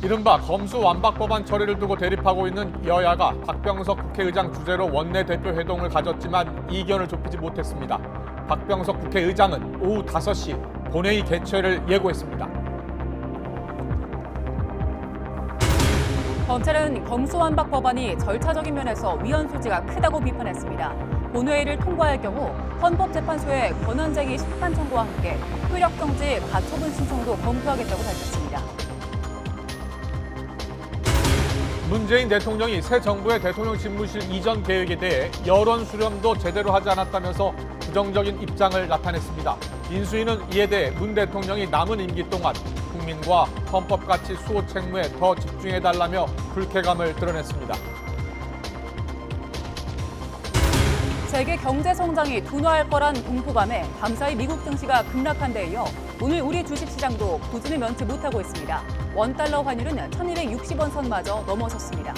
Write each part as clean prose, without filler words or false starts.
이른바 검수완박 법안 처리를 두고 대립하고 있는 여야가 박병석 국회의장 주재로 원내대표 회동을 가졌지만 이견을 좁히지 못했습니다. 박병석 국회의장은 오후 5시 본회의 개최를 예고했습니다. 검찰은 검수완박 법안이 절차적인 면에서 위헌 소지가 크다고 비판했습니다. 본회의를 통과할 경우 헌법재판소의 권한쟁의 심판 청구와 함께 효력정지 가처분 신청도 검토하겠다고 밝혔습니다. 문재인 대통령이 새 정부의 대통령 집무실 이전 계획에 대해 여론 수렴도 제대로 하지 않았다면서 부정적인 입장을 나타냈습니다. 인수위는 이에 대해 문 대통령이 남은 임기 동안 국민과 헌법 가치 수호 책무에 더 집중해달라며 불쾌감을 드러냈습니다. 세계 경제 성장이 둔화할 거란 공포감에 밤사이 미국 증시가 급락한 데 이어 오늘 우리 주식시장도 부진을 면치 못하고 있습니다. 원달러 환율은 1260원 선마저 넘어섰습니다.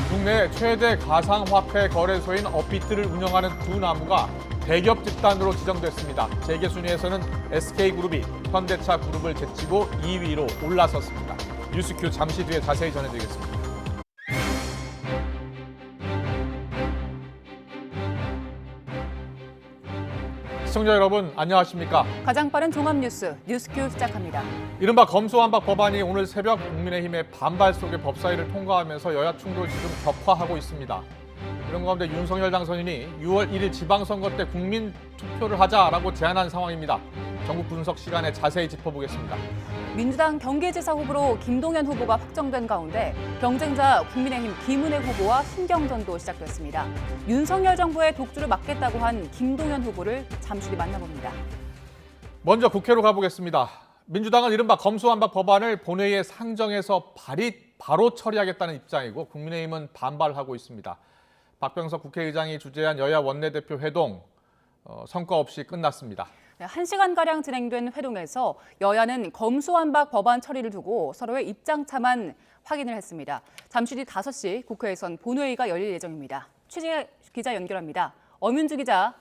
국내 최대 가상화폐 거래소인 업비트를 운영하는 두 나무가 대기업 집단으로 지정됐습니다. 재계 순위에서는 SK그룹이 현대차그룹을 제치고 2위로 올라섰습니다. 뉴스큐 잠시 뒤에 자세히 전해드리겠습니다. 시청자 여러분 안녕하십니까? 가장 빠른 종합뉴스 뉴스큐 시작합니다. 이른바 검수완박 법안이 오늘 새벽 국민의힘의 반발 속에 법사위를 통과하면서 여야 충돌 지금 격화하고 있습니다. 이런 가운데 윤석열 당선인이 6월 1일 지방선거 때 국민 투표를 하자라고 제안한 상황입니다. 전국 분석 시간에 자세히 짚어보겠습니다. 민주당 경기지사 후보로 김동연 후보가 확정된 가운데 경쟁자 국민의힘 김은혜 후보와 신경전도 시작됐습니다. 윤석열 정부의 독주를 막겠다고 한 김동연 후보를 잠시 뒤 만나봅니다. 먼저 국회로 가보겠습니다. 민주당은 이른바 검수완박 법안을 본회의에 상정해서 바로 처리하겠다는 입장이고 국민의힘은 반발하고 있습니다. 박병석 국회의장이 주재한 여야 원내대표 회동 성과 없이 끝났습니다. 1시간가량 진행된 회동에서 여야는 검수완박 법안 처리를 두고 서로의 입장차만 확인을 했습니다. 잠시 뒤 5시 국회에선 본회의가 열릴 예정입니다. 취재 기자 연결합니다. 엄윤주 기자.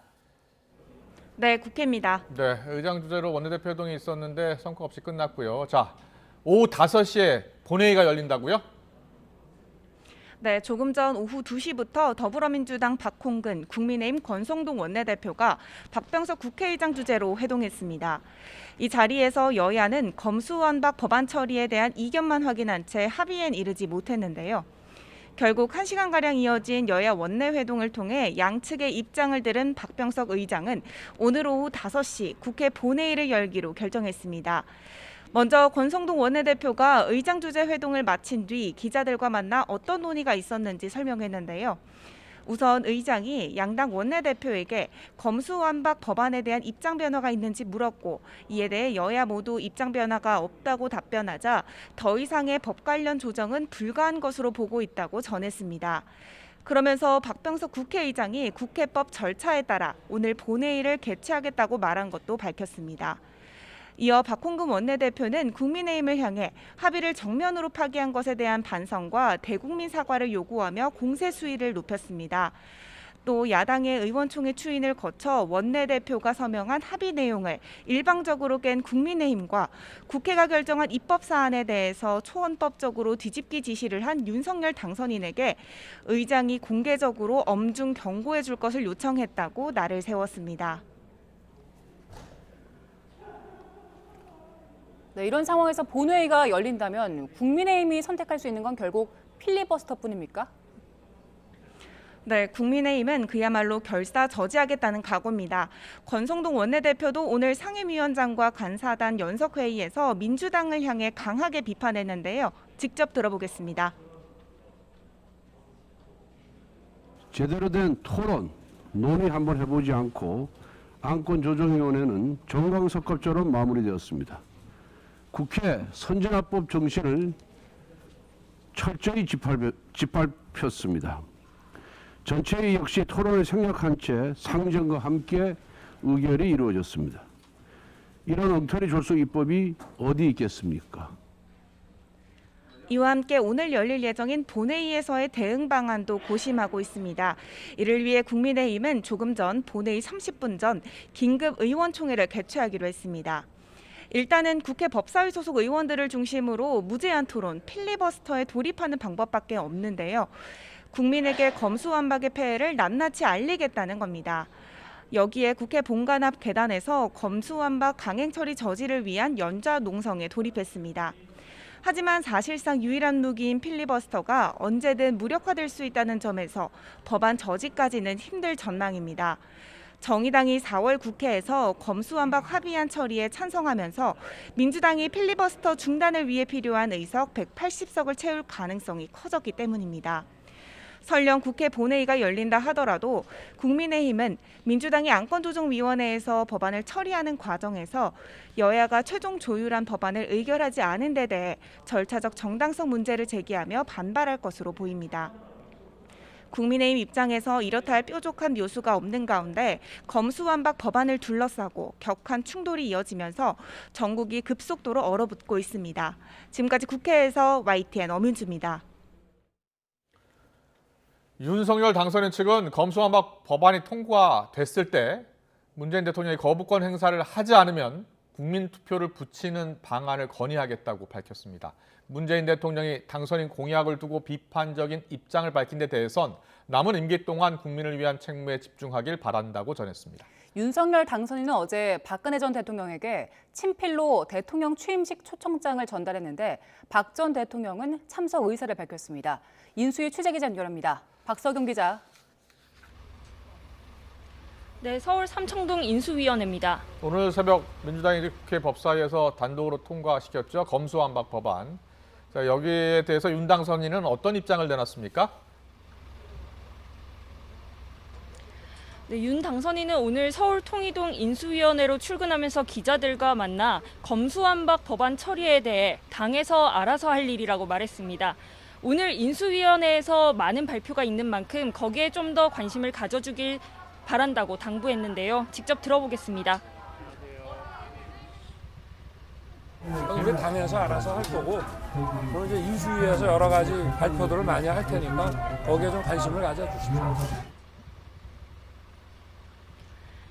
네, 국회입니다. 네, 의장 주재로 원내대표 회동이 있었는데 성과 없이 끝났고요. 자, 오후 5시에 본회의가 열린다고요? 네, 조금 전 오후 2시부터 더불어민주당 박홍근, 국민의힘 권성동 원내대표가 박병석 국회의장 주재로 회동했습니다. 이 자리에서 여야는 검수완박 법안 처리에 대한 이견만 확인한 채 합의엔 이르지 못했는데요. 결국 1시간가량 이어진 여야 원내회동을 통해 양측의 입장을 들은 박병석 의장은 오늘 오후 5시 국회 본회의를 열기로 결정했습니다. 먼저 권성동 원내대표가 의장 주재 회동을 마친 뒤 기자들과 만나 어떤 논의가 있었는지 설명했는데요. 우선 의장이 양당 원내대표에게 검수완박 법안에 대한 입장 변화가 있는지 물었고 이에 대해 여야 모두 입장 변화가 없다고 답변하자 더 이상의 법 관련 조정은 불가한 것으로 보고 있다고 전했습니다. 그러면서 박병석 국회의장이 국회법 절차에 따라 오늘 본회의를 개최하겠다고 말한 것도 밝혔습니다. 이어 박홍근 원내대표는 국민의힘을 향해 합의를 정면으로 파기한 것에 대한 반성과 대국민 사과를 요구하며 공세 수위를 높였습니다. 또 야당의 의원총회 추인을 거쳐 원내대표가 서명한 합의 내용을 일방적으로 깬 국민의힘과 국회가 결정한 입법 사안에 대해서 초헌법적으로 뒤집기 지시를 한 윤석열 당선인에게 의장이 공개적으로 엄중 경고해 줄 것을 요청했다고 날을 세웠습니다. 네, 이런 상황에서 본회의가 열린다면 국민의힘이 선택할 수 있는 건 결국 필리버스터뿐입니까? 네, 국민의힘은 그야말로 결사저지하겠다는 각오입니다. 권성동 원내대표도 오늘 상임위원장과 간사단 연석회의에서 민주당을 향해 강하게 비판했는데요. 직접 들어보겠습니다. 제대로 된 토론, 논의 한번 해보지 않고 안건조정위원회는 정광석합처럼 마무리되었습니다. 국회 선진화법 정신을 철저히 짓밟혔습니다. 전체의 역시 토론을 생략한 채 상정과 함께 의결이 이루어졌습니다. 이런 엉터리 졸속 입법이 어디 있겠습니까? 이와 함께 오늘 열릴 예정인 본회의에서의 대응 방안도 고심하고 있습니다. 이를 위해 국민의힘은 조금 전 본회의 30분 전 긴급 의원총회를 개최하기로 했습니다. 일단은 국회 법사위 소속 의원들을 중심으로 무제한 토론, 필리버스터에 돌입하는 방법밖에 없는데요. 국민에게 검수완박의 폐해를 낱낱이 알리겠다는 겁니다. 여기에 국회 본관 앞 계단에서 검수완박 강행 처리 저지를 위한 연좌 농성에 돌입했습니다. 하지만 사실상 유일한 무기인 필리버스터가 언제든 무력화될 수 있다는 점에서 법안 저지까지는 힘들 전망입니다. 정의당이 4월 국회에서 검수완박 합의안 처리에 찬성하면서 민주당이 필리버스터 중단을 위해 필요한 의석 180석을 채울 가능성이 커졌기 때문입니다. 설령 국회 본회의가 열린다 하더라도 국민의힘은 민주당이 안건조정위원회에서 법안을 처리하는 과정에서 여야가 최종 조율한 법안을 의결하지 않은 데 대해 절차적 정당성 문제를 제기하며 반발할 것으로 보입니다. 국민의힘 입장에서 이렇다 할 뾰족한 묘수가 없는 가운데 검수완박 법안을 둘러싸고 격한 충돌이 이어지면서 전국이 급속도로 얼어붙고 있습니다. 지금까지 국회에서 YTN 엄윤주입니다. 윤석열 당선인 측은 검수완박 법안이 통과됐을 때 문재인 대통령이 거부권 행사를 하지 않으면 국민투표를 붙이는 방안을 건의하겠다고 밝혔습니다. 문재인 대통령이 당선인 공약을 두고 비판적인 입장을 밝힌 데 대해선 남은 임기 동안 국민을 위한 책무에 집중하길 바란다고 전했습니다. 윤석열 당선인은 어제 박근혜 전 대통령에게 친필로 대통령 취임식 초청장을 전달했는데 박 전 대통령은 참석 의사를 밝혔습니다. 인수위 취재기자 연결합니다. 박석용 기자. 네, 서울 삼청동 인수위원회입니다. 오늘 새벽 민주당이 국회 법사위에서 단독으로 통과시켰죠. 검수완박 법안. 자, 여기에 대해서 윤 당선인은 어떤 입장을 내놨습니까? 네, 윤 당선인은 오늘 서울 통이동 인수위원회로 출근하면서 기자들과 만나 검수완박 법안 처리에 대해 당에서 알아서 할 일이라고 말했습니다. 오늘 인수위원회에서 많은 발표가 있는 만큼 거기에 좀 더 관심을 가져주길 바란다고 당부했는데요. 직접 들어보겠습니다. 우리 당에서 알아서 할 거고, 그리고 이제 인수위에서 여러 가지 발표들을 많이 할 테니까 거기에 좀 관심을 가져주십시오.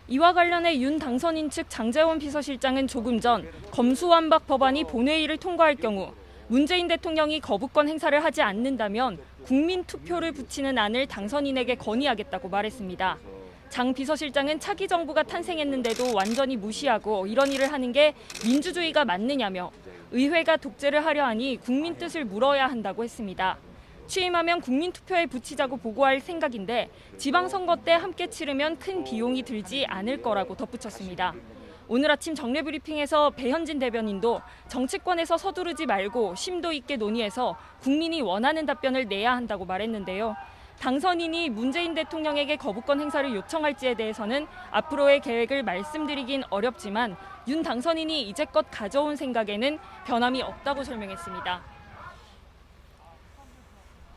이와 관련해 윤 당선인 측 장제원 비서실장은 조금 전 검수완박 법안이 본회의를 통과할 경우 문재인 대통령이 거부권 행사를 하지 않는다면 국민 투표를 붙이는 안을 당선인에게 건의하겠다고 말했습니다. 장 비서실장은 차기 정부가 탄생했는데도 완전히 무시하고 이런 일을 하는 게 민주주의가 맞느냐며 의회가 독재를 하려 하니 국민 뜻을 물어야 한다고 했습니다. 취임하면 국민 투표에 붙이자고 보고할 생각인데 지방선거 때 함께 치르면 큰 비용이 들지 않을 거라고 덧붙였습니다. 오늘 아침 정례 브리핑에서 배현진 대변인도 정치권에서 서두르지 말고 심도 있게 논의해서 국민이 원하는 답변을 내야 한다고 말했는데요. 당선인이 문재인 대통령에게 거부권 행사를 요청할지에 대해서는 앞으로의 계획을 말씀드리긴 어렵지만 윤 당선인이 이제껏 가져온 생각에는 변함이 없다고 설명했습니다.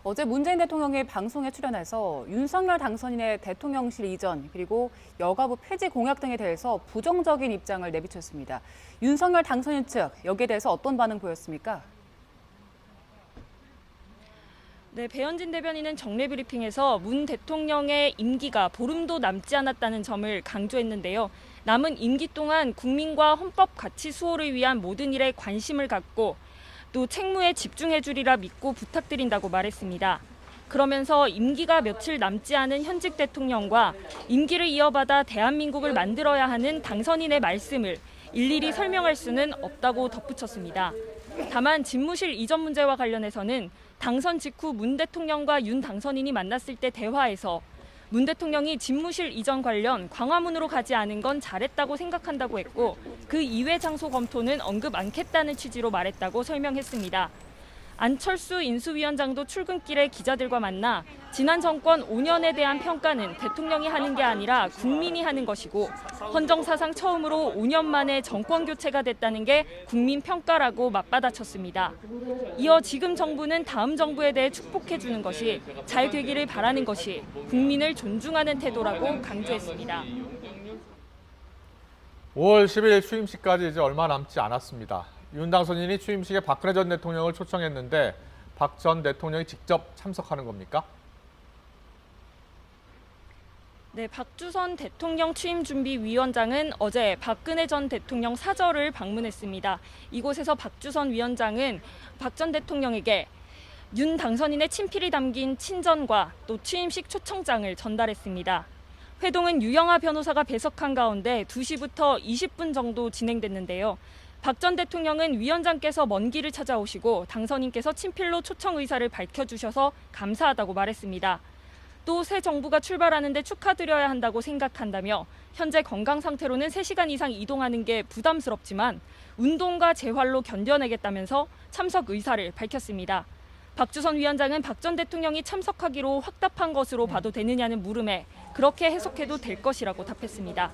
어제 문재인 대통령이 방송에 출연해서 윤석열 당선인의 대통령실 이전 그리고 여가부 폐지 공약 등에 대해서 부정적인 입장을 내비쳤습니다. 윤석열 당선인 측 여기에 대해서 어떤 반응 보였습니까? 네, 배현진 대변인은 정례 브리핑에서 문 대통령의 임기가 보름도 남지 않았다는 점을 강조했는데요. 남은 임기 동안 국민과 헌법 가치 수호를 위한 모든 일에 관심을 갖고 또 책무에 집중해 주리라 믿고 부탁드린다고 말했습니다. 그러면서 임기가 며칠 남지 않은 현직 대통령과 임기를 이어받아 대한민국을 만들어야 하는 당선인의 말씀을 일일이 설명할 수는 없다고 덧붙였습니다. 다만 집무실 이전 문제와 관련해서는 당선 직후 문 대통령과 윤 당선인이 만났을 때 대화에서 문 대통령이 집무실 이전 관련 광화문으로 가지 않은 건 잘했다고 생각한다고 했고 그 이외 장소 검토는 언급 않겠다는 취지로 말했다고 설명했습니다. 안철수 인수위원장도 출근길에 기자들과 만나 지난 정권 5년에 대한 평가는 대통령이 하는 게 아니라 국민이 하는 것이고 헌정사상 처음으로 5년 만에 정권 교체가 됐다는 게 국민 평가라고 맞받아쳤습니다. 이어 지금 정부는 다음 정부에 대해 축복해 주는 것이 잘 되기를 바라는 것이 국민을 존중하는 태도라고 강조했습니다. 5월 10일 취임식까지 이제 얼마 남지 않았습니다. 윤 당선인이 취임식에 박근혜 전 대통령을 초청했는데 박 전 대통령이 직접 참석하는 겁니까? 네, 박주선 대통령 취임준비위원장은 어제 박근혜 전 대통령 사저를 방문했습니다. 이곳에서 박주선 위원장은 박 전 대통령에게 윤 당선인의 친필이 담긴 친전과 또 취임식 초청장을 전달했습니다. 회동은 유영하 변호사가 배석한 가운데 2시부터 20분 정도 진행됐는데요. 박 전 대통령은 위원장께서 먼 길을 찾아오시고 당선인께서 친필로 초청 의사를 밝혀주셔서 감사하다고 말했습니다. 또 새 정부가 출발하는데 축하드려야 한다고 생각한다며 현재 건강 상태로는 3시간 이상 이동하는 게 부담스럽지만 운동과 재활로 견뎌내겠다면서 참석 의사를 밝혔습니다. 박주선 위원장은 박 전 대통령이 참석하기로 확답한 것으로 봐도 되느냐는 물음에 그렇게 해석해도 될 것이라고 답했습니다.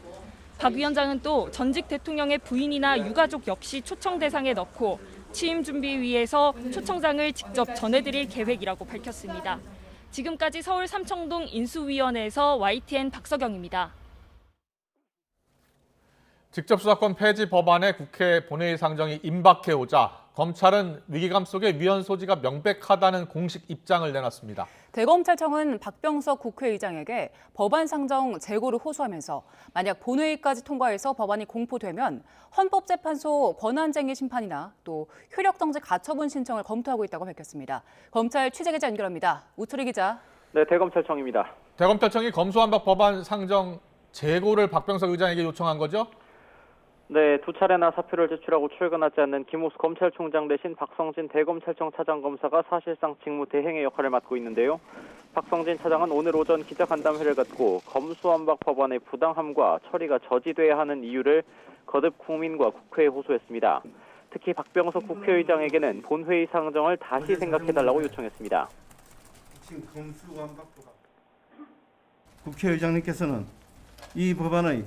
박 위원장은 또 전직 대통령의 부인이나 유가족 역시 초청 대상에 넣고 취임준비위에서 초청장을 직접 전해드릴 계획이라고 밝혔습니다. 지금까지 서울 삼청동 인수위원회에서 YTN 박서경입니다. 직접 수사권 폐지 법안에 국회 본회의 상정이 임박해오자 검찰은 위기감 속에 위헌 소지가 명백하다는 공식 입장을 내놨습니다. 대검찰청은 박병석 국회의장에게 법안 상정 재고를 호소하면서 만약 본회의까지 통과해서 법안이 공포되면 헌법재판소 권한쟁의 심판이나 또 효력정지 가처분 신청을 검토하고 있다고 밝혔습니다. 검찰 취재기자 연결합니다. 우철희 기자. 네, 대검찰청입니다. 대검찰청이 검수완박 법안 상정 재고를 박병석 의장에게 요청한 거죠? 네, 2차례나 사표를 제출하고 출근하지 않는 김호수 검찰총장 대신 박성진 대검찰청 차장검사가 사실상 직무 대행의 역할을 맡고 있는데요. 박성진 차장은 오늘 오전 기자간담회를 갖고 검수완박 법안의 부당함과 처리가 저지돼야 하는 이유를 거듭 국민과 국회에 호소했습니다. 특히 박병석 국회의장에게는 본회의 상정을 다시 생각해달라고 요청했습니다. 지금 검수완박법 국회의장님께서는 이 법안의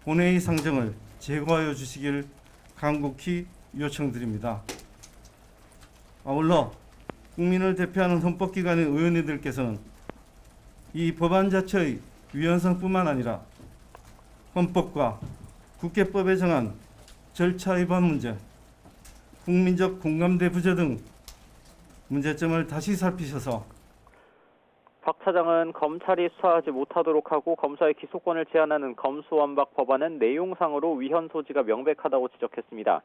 본회의 상정을 제고하여 주시길 간곡히 요청드립니다. 아울러 국민을 대표하는 헌법기관의 의원님들께서는 이 법안 자체의 위헌성뿐만 아니라 헌법과 국회법에 정한 절차 위반 문제, 국민적 공감대 부재 등 문제점을 다시 살피셔서 박 차장은 검찰이 수사하지 못하도록 하고 검사의 기소권을 제한하는 검수완박 법안은 내용상으로 위헌 소지가 명백하다고 지적했습니다.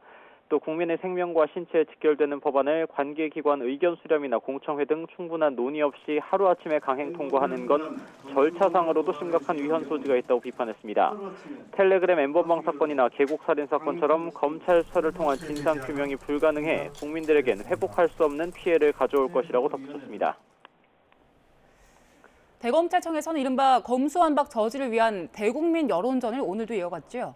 또 국민의 생명과 신체에 직결되는 법안을 관계기관 의견 수렴이나 공청회 등 충분한 논의 없이 하루아침에 강행 통과하는 건 절차상으로도 심각한 위헌 소지가 있다고 비판했습니다. 텔레그램 엠번방 사건이나 계곡살인 사건처럼 검찰 수사를 통한 진상규명이 불가능해 국민들에겐 회복할 수 없는 피해를 가져올 것이라고 덧붙였습니다. 대검찰청에서는 이른바 검수완박 저지를 위한 대국민 여론전을 오늘도 이어갔죠.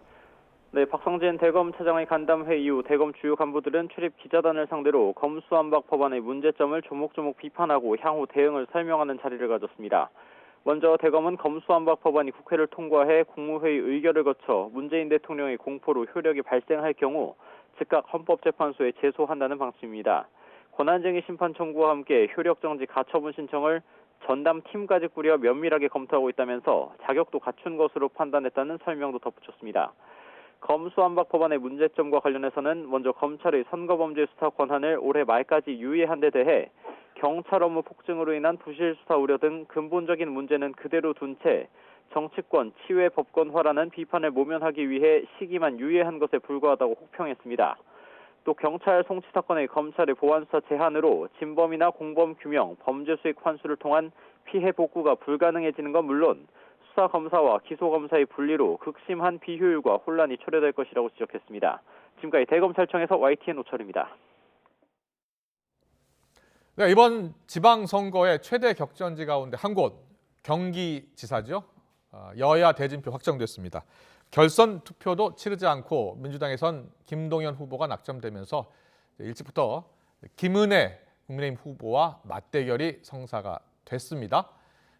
네, 박성진 대검차장의 간담회 이후 대검 주요 간부들은 출입 기자단을 상대로 검수완박 법안의 문제점을 조목조목 비판하고 향후 대응을 설명하는 자리를 가졌습니다. 먼저 대검은 검수완박 법안이 국회를 통과해 국무회의 의결을 거쳐 문재인 대통령의 공포로 효력이 발생할 경우 즉각 헌법재판소에 제소한다는 방침입니다. 권한쟁의 심판 청구와 함께 효력정지 가처분 신청을 전담팀까지 꾸려 면밀하게 검토하고 있다면서 자격도 갖춘 것으로 판단했다는 설명도 덧붙였습니다. 검수완박 법안의 문제점과 관련해서는 먼저 검찰의 선거범죄 수사 권한을 올해 말까지 유예한 데 대해 경찰 업무 폭증으로 인한 부실 수사 우려 등 근본적인 문제는 그대로 둔 채 정치권 치외 법권화라는 비판을 모면하기 위해 시기만 유예한 것에 불과하다고 혹평했습니다. 또 경찰 송치 사건의 검찰의 보완수사 제한으로 진범이나 공범 규명, 범죄 수익 환수를 통한 피해 복구가 불가능해지는 건 물론 수사검사와 기소검사의 분리로 극심한 비효율과 혼란이 초래될 것이라고 지적했습니다. 지금까지 대검찰청에서 YTN 오철입니다. 네, 이번 지방선거의 최대 격전지 가운데 한 곳, 경기지사죠. 여야 대진표 확정됐습니다. 결선 투표도 치르지 않고 민주당에선 김동연 후보가 낙점되면서 일찍부터 김은혜 국민의힘 후보와 맞대결이 성사가 됐습니다.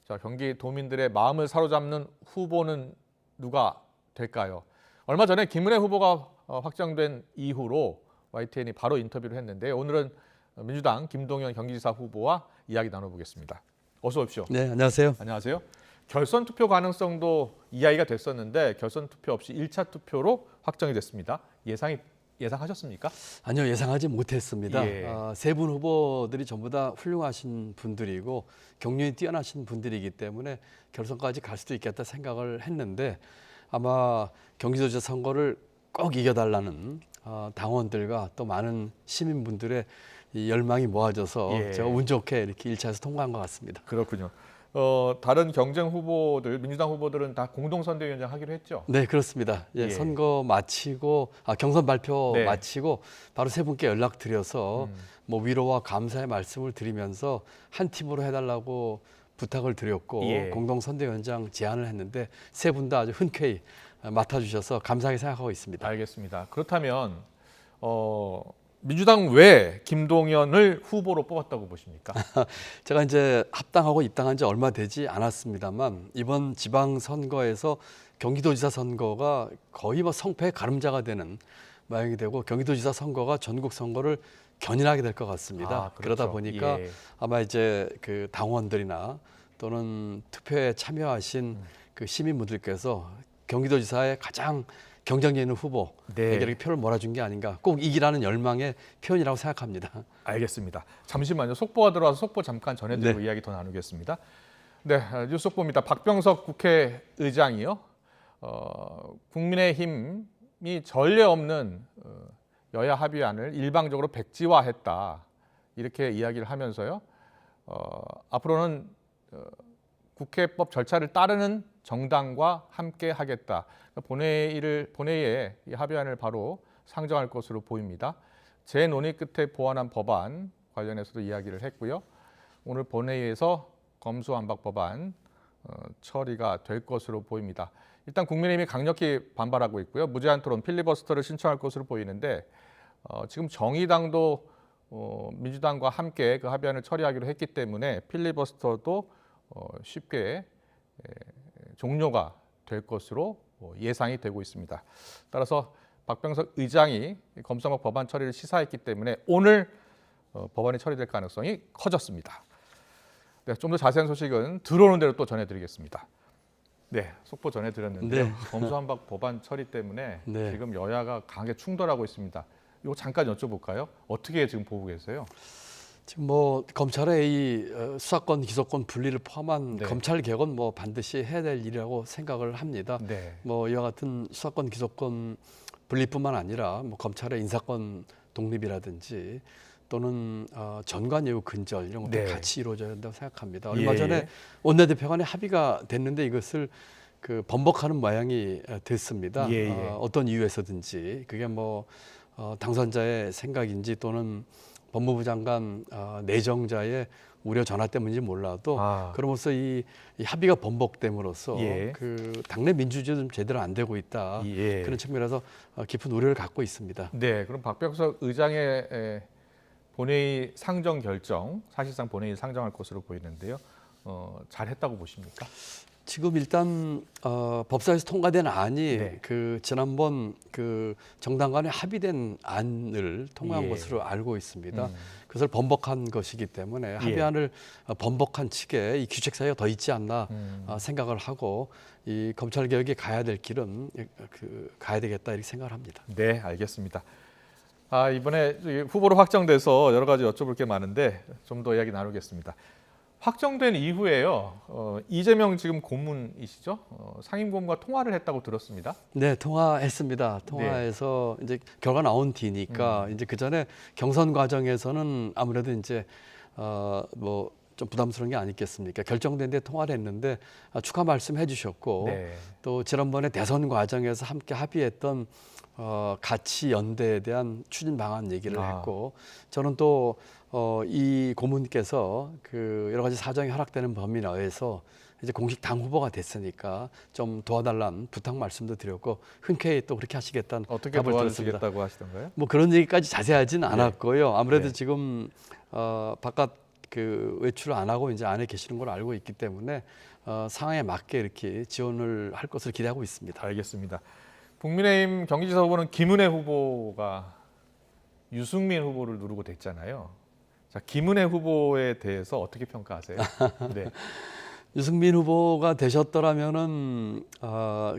자, 경기도민들의 마음을 사로잡는 후보는 누가 될까요? 얼마 전에 김은혜 후보가 확정된 이후로 YTN이 바로 인터뷰를 했는데 오늘은 민주당 김동연 경기지사 후보와 이야기 나눠보겠습니다. 어서 오십시오. 네, 안녕하세요. 안녕하세요. 결선 투표 가능성도 이야기가 됐었는데 결선 투표 없이 1차 투표로 확정이 됐습니다. 예상이 예상하셨습니까? 아니요, 예상하지 못했습니다. 예. 세 분 후보들이 전부 다 훌륭하신 분들이고 경륜이 뛰어나신 분들이기 때문에 결선까지 갈 수도 있겠다 생각을 했는데 아마 경기도지사 선거를 꼭 이겨달라는 당원들과 또 많은 시민분들의 이 열망이 모아져서 예. 제가 운 좋게 이렇게 1차에서 통과한 것 같습니다. 그렇군요. 다른 경쟁 후보들, 민주당 후보들은 다 공동선대위원장 하기로 했죠? 네, 그렇습니다. 예, 예. 선거 마치고 경선 발표 네. 마치고 바로 세 분께 연락드려서 뭐 위로와 감사의 말씀을 드리면서 한 팀으로 해달라고 부탁을 드렸고 예. 공동선대위원장 제안을 했는데 세 분 다 아주 흔쾌히 맡아주셔서 감사하게 생각하고 있습니다. 알겠습니다. 그렇다면 민주당 왜 김동연을 후보로 뽑았다고 보십니까? 제가 이제 합당하고 입당한 지 얼마 되지 않았습니다만 이번 지방선거에서 경기도지사 선거가 거의 뭐 성패의 가름자가 되는 모양이 되고 경기도지사 선거가 전국 선거를 견인하게 될 것 같습니다. 그렇죠. 그러다 보니까 예. 아마 이제 그 당원들이나 또는 투표에 참여하신 그 시민분들께서 경기도지사의 가장 경쟁력 있는 후보에게 이렇게 표를 몰아준 게 아닌가, 꼭 이기라는 열망의 표현이라고 생각합니다. 알겠습니다. 잠시만요. 속보가 들어와서 속보 잠깐 전해드리고 네. 이야기 더 나누겠습니다. 네, 뉴스 속보입니다. 박병석 국회의장이요. 국민의힘이 전례 없는 여야 합의안을 일방적으로 백지화했다. 이렇게 이야기를 하면서요. 앞으로는 국회법 절차를 따르는 정당과 함께 하겠다. 본회의에 이 합의안을 바로 상정할 것으로 보입니다. 재논의 끝에 보완한 법안 관련해서도 이야기를 했고요. 오늘 본회의에서 검수완박 법안 처리가 될 것으로 보입니다. 일단 국민의힘이 강력히 반발하고 있고요. 무제한 토론 필리버스터를 신청할 것으로 보이는데 지금 정의당도 민주당과 함께 그 합의안을 처리하기로 했기 때문에 필리버스터도 쉽게 종료가 될 것으로 예상이 되고 있습니다. 따라서 박병석 의장이 검수완박 법안 처리를 시사했기 때문에 오늘 법안이 처리될 가능성이 커졌습니다. 네, 좀 더 자세한 소식은 들어오는 대로 또 전해드리겠습니다. 네, 속보 전해드렸는데요. 네. 검수완박 법안 처리 때문에 네. 지금 여야가 강하게 충돌하고 있습니다. 이거 잠깐 여쭤볼까요? 어떻게 지금 보고 계세요? 지금 뭐 검찰의 이 수사권, 기소권 분리를 포함한 네. 검찰 개혁은 뭐 반드시 해야 될 일이라고 생각을 합니다. 네. 뭐 이와 같은 수사권, 기소권 분리뿐만 아니라 뭐 검찰의 인사권 독립이라든지 또는 전관 예우 근절 이런 것도 네. 같이 이루어져야 된다고 생각합니다. 얼마 예, 전에 예. 원내대표 간에 합의가 됐는데 이것을 그 번복하는 모양이 됐습니다. 예, 예. 어떤 이유에서든지 그게 뭐 당선자의 생각인지 또는 법무부 장관 내정자의 우려 전화 때문인지 몰라도 그러면서 이 합의가 번복됨으로써 예. 그 당내 민주주의도 좀 제대로 안 되고 있다. 예. 그런 측면에서 깊은 우려를 갖고 있습니다. 네, 그럼 박병석 의장의 본회의 상정 결정, 사실상 본회의 상정할 것으로 보이는데요. 잘했다고 보십니까? 지금 일단 법사위에서 통과된 안이 네. 그 지난번 그 정당 간에 합의된 안을 통과한 예. 것으로 알고 있습니다. 그것을 번복한 것이기 때문에 예. 합의안을 번복한 측에 이 규칙 사유가 더 있지 않나 생각을 하고 이 검찰 개혁이 가야 될 길은 가야 되겠다 이렇게 생각을 합니다. 네, 알겠습니다. 이번에 후보로 확정돼서 여러 가지 여쭤볼 게 많은데 좀 더 이야기 나누겠습니다. 확정된 이후에요. 이재명 지금 고문이시죠? 상임고문과 통화를 했다고 들었습니다. 네, 통화했습니다. 통화해서 이제 결과 나온 뒤니까 이제 그 전에 경선 과정에서는 아무래도 이제 뭐 좀 부담스러운 게 아니겠습니까? 결정된 데 통화를 했는데 축하 말씀해 주셨고 네. 또 지난번에 대선 과정에서 함께 합의했던 가치 연대에 대한 추진 방안 얘기를 했고 저는 또 이 고문께서 그 여러 가지 사정이 허락되는 범위 내에서 이제 공식 당 후보가 됐으니까 좀 도와달라는 부탁 말씀도 드렸고 흔쾌히 또 그렇게 하시겠다는 어떻게 답을 들었습니다. 도와주시겠다고 하시던가요? 뭐 그런 얘기까지 자세하지는 않았고요. 아무래도 네. 지금 바깥 그 외출을 안 하고 이제 안에 계시는 걸 알고 있기 때문에 상황에 맞게 이렇게 지원을 할 것을 기대하고 있습니다. 알겠습니다. 국민의힘 경기지사 후보는 김은혜 후보가 유승민 후보를 누르고 됐잖아요. 자, 김은혜 후보에 대해서 어떻게 평가하세요? 네. 유승민 후보가 되셨더라면은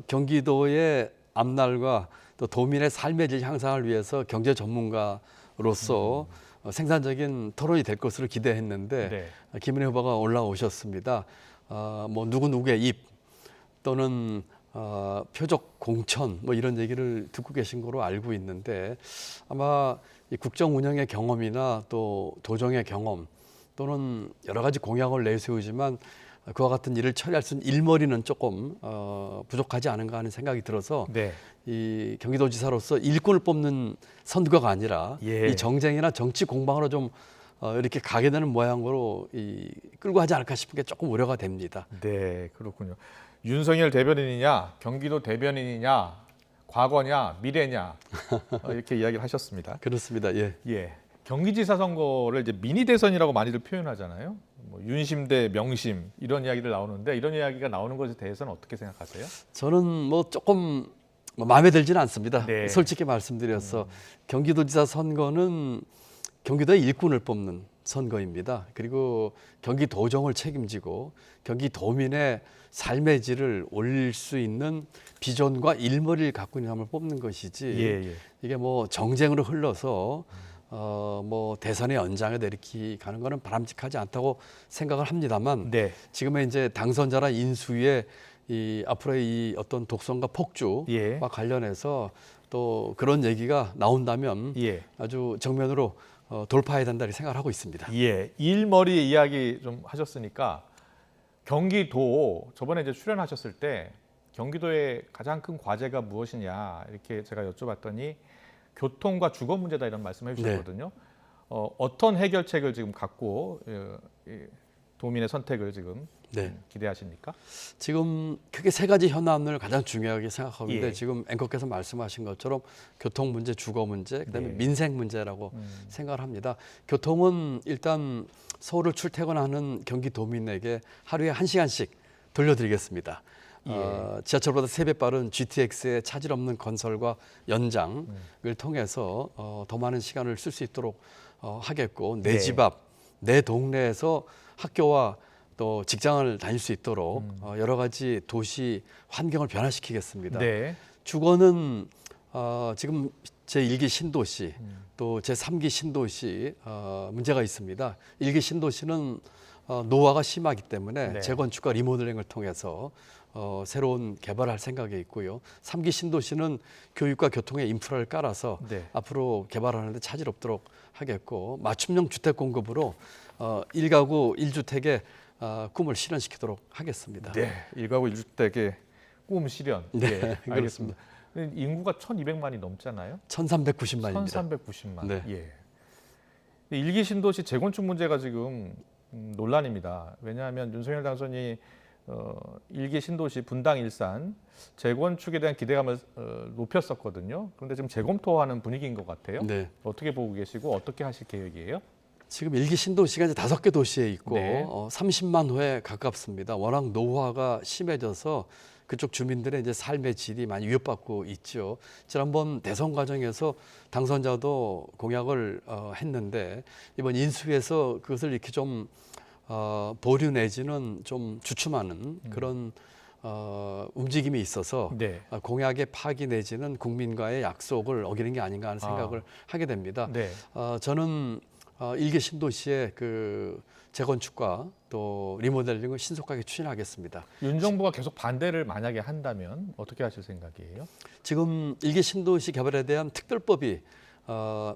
경기도의 앞날과 또 도민의 삶의 질 향상을 위해서 경제 전문가로서 생산적인 토론이 될 것으로 기대했는데 네. 김은혜 후보가 올라오셨습니다. 뭐 누구누구의 입 또는 표적 공천 뭐 이런 얘기를 듣고 계신 거로 알고 있는데 아마 이 국정 운영의 경험이나 또 도정의 경험 또는 여러 가지 공약을 내세우지만 그와 같은 일을 처리할 수 있는 일머리는 조금 부족하지 않은가 하는 생각이 들어서 네. 이 경기도지사로서 일꾼을 뽑는 선거가 아니라 예. 이 정쟁이나 정치 공방으로 좀 이렇게 가게 되는 모양으로 끌고 가지 않을까 싶은 게 조금 우려가 됩니다. 네, 그렇군요. 윤석열 대변인이냐, 경기도 대변인이냐, 과거냐, 미래냐 이렇게 이야기를 하셨습니다. 그렇습니다. 예. 예, 경기지사 선거를 이제 미니 대선이라고 많이들 표현하잖아요. 뭐 윤심 대 명심 이런 이야기들 나오는데 이런 이야기가 나오는 것에 대해서는 어떻게 생각하세요? 저는 뭐 조금 마음에 들지는 않습니다. 네. 솔직히 말씀드려서 경기도지사 선거는 경기도의 일꾼을 뽑는 선거입니다. 그리고 경기도정을 책임지고 경기도민의 삶의 질을 올릴 수 있는 비전과 일머리를 갖고 있는 사람을 뽑는 것이지 예. 이게 뭐 정쟁으로 흘러서 뭐 대선의 연장에 내리키 가는 거는 바람직하지 않다고 생각을 합니다만 네. 지금의 이제 당선자나 인수위의 이 앞으로의 이 어떤 독선과 폭주와 예. 관련해서 또 그런 얘기가 나온다면 예. 아주 정면으로 돌파해야 된다 이렇게 생각을 하고 있습니다. 예, 일머리 이야기 좀 하셨으니까 경기도 저번에 이제 출연하셨을 때 경기도의 가장 큰 과제가 무엇이냐 이렇게 제가 여쭤봤더니 교통과 주거 문제다 이런 말씀해 주셨거든요. 어떤 해결책을 지금 갖고 도민의 선택을 지금 네. 기대하십니까? 지금 크게 세 가지 현안을 가장 중요하게 생각하고 있는데 예. 지금 앵커께서 말씀하신 것처럼 교통 문제, 주거 문제, 그다음에 네. 민생 문제라고 생각을 합니다. 교통은 일단 서울을 출퇴근하는 경기도민에게 하루에 1시간씩 돌려드리겠습니다. 예. 지하철보다 3배 빠른 GTX의 차질 없는 건설과 연장을 통해서 더 많은 시간을 쓸 수 있도록 하겠고 내 네. 집 앞, 내 동네에서 학교와 또 직장을 다닐 수 있도록 여러 가지 도시 환경을 변화시키겠습니다. 네. 주거는 지금 제1기 신도시 또 제3기 신도시 문제가 있습니다. 1기 신도시는 노화가 심하기 때문에 네. 재건축과 리모델링을 통해서 새로운 개발할 생각이 있고요. 3기 신도시는 교육과 교통의 인프라를 깔아서 네. 앞으로 개발하는 데 차질 없도록 하겠고 맞춤형 주택 공급으로 1가구 1주택의 꿈을 실현시키도록 하겠습니다. 네, 일가구 1주택의 꿈 실현. 네, 예, 그렇습니다. 알겠습니다. 인구가 1,200만이 넘잖아요. 1,390만입니다. 1,390만. 네. 예. 일기 신도시 재건축 문제가 지금 논란입니다. 왜냐하면 윤석열 당선이 일기 신도시 분당 일산 재건축에 대한 기대감을 높였었거든요. 그런데 지금 재검토하는 분위기인 것 같아요. 네. 어떻게 보고 계시고 어떻게 하실 계획이에요? 지금 1기 신도시가 이제 5개 도시에 있고 네. 30만 호에 가깝습니다. 워낙 노화가 심해져서 그쪽 주민들의 이제 삶의 질이 많이 위협받고 있죠. 지난번 대선 과정에서 당선자도 공약을 했는데 이번 인수위에서 그것을 이렇게 좀 보류 내지는 좀 주춤하는 그런 움직임이 있어서 네. 공약의 파기 내지는 국민과의 약속을 어기는 게 아닌가 하는 생각을 하게 됩니다. 네. 저는 1기 신도시의 그 재건축과 또 리모델링을 신속하게 추진하겠습니다. 윤 정부가 계속 반대를 만약에 한다면 어떻게 하실 생각이에요? 지금 1기 신도시 개발에 대한 특별법이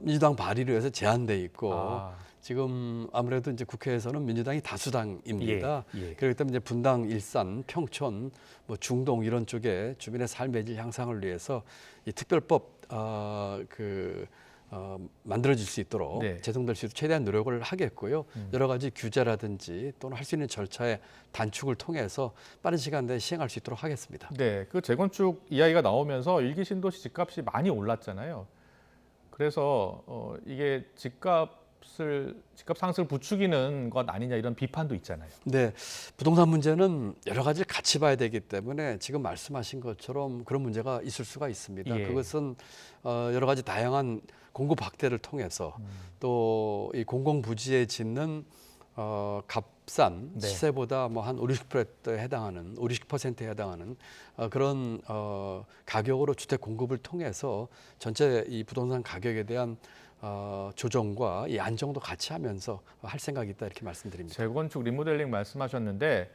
민주당 발의를 해서 제안돼 있고 지금 아무래도 이제 국회에서는 민주당이 다수당입니다. 예. 그렇기 때문에 이제 분당, 일산, 평촌, 뭐 중동 이런 쪽에 주민의 삶의 질 향상을 위해서 이 특별법 만들어질 수 있도록 네. 제정될 수 있도록 최대한 노력을 하겠고요. 여러 가지 규제라든지 또는 할 수 있는 절차의 단축을 통해서 빠른 시간 내에 시행할 수 있도록 하겠습니다. 네, 그 재건축 이야기가 나오면서 일기 신도시 집값이 많이 올랐잖아요. 그래서 이게 집값 상승을 부추기는 것 아니냐 이런 비판도 있잖아요. 네, 부동산 문제는 여러 가지를 같이 봐야 되기 때문에 지금 말씀하신 것처럼 그런 문제가 있을 수가 있습니다. 예. 그것은 여러 가지 다양한 공급 확대를 통해서 또 이 공공부지에 짓는 값싼 네. 시세보다 뭐 한 50%에 해당하는 50%에 해당하는 그런 가격으로 주택 공급을 통해서 전체 이 부동산 가격에 대한 조정과 이 안정도 같이 하면서 할 생각이 있다 이렇게 말씀드립니다. 재건축 리모델링 말씀하셨는데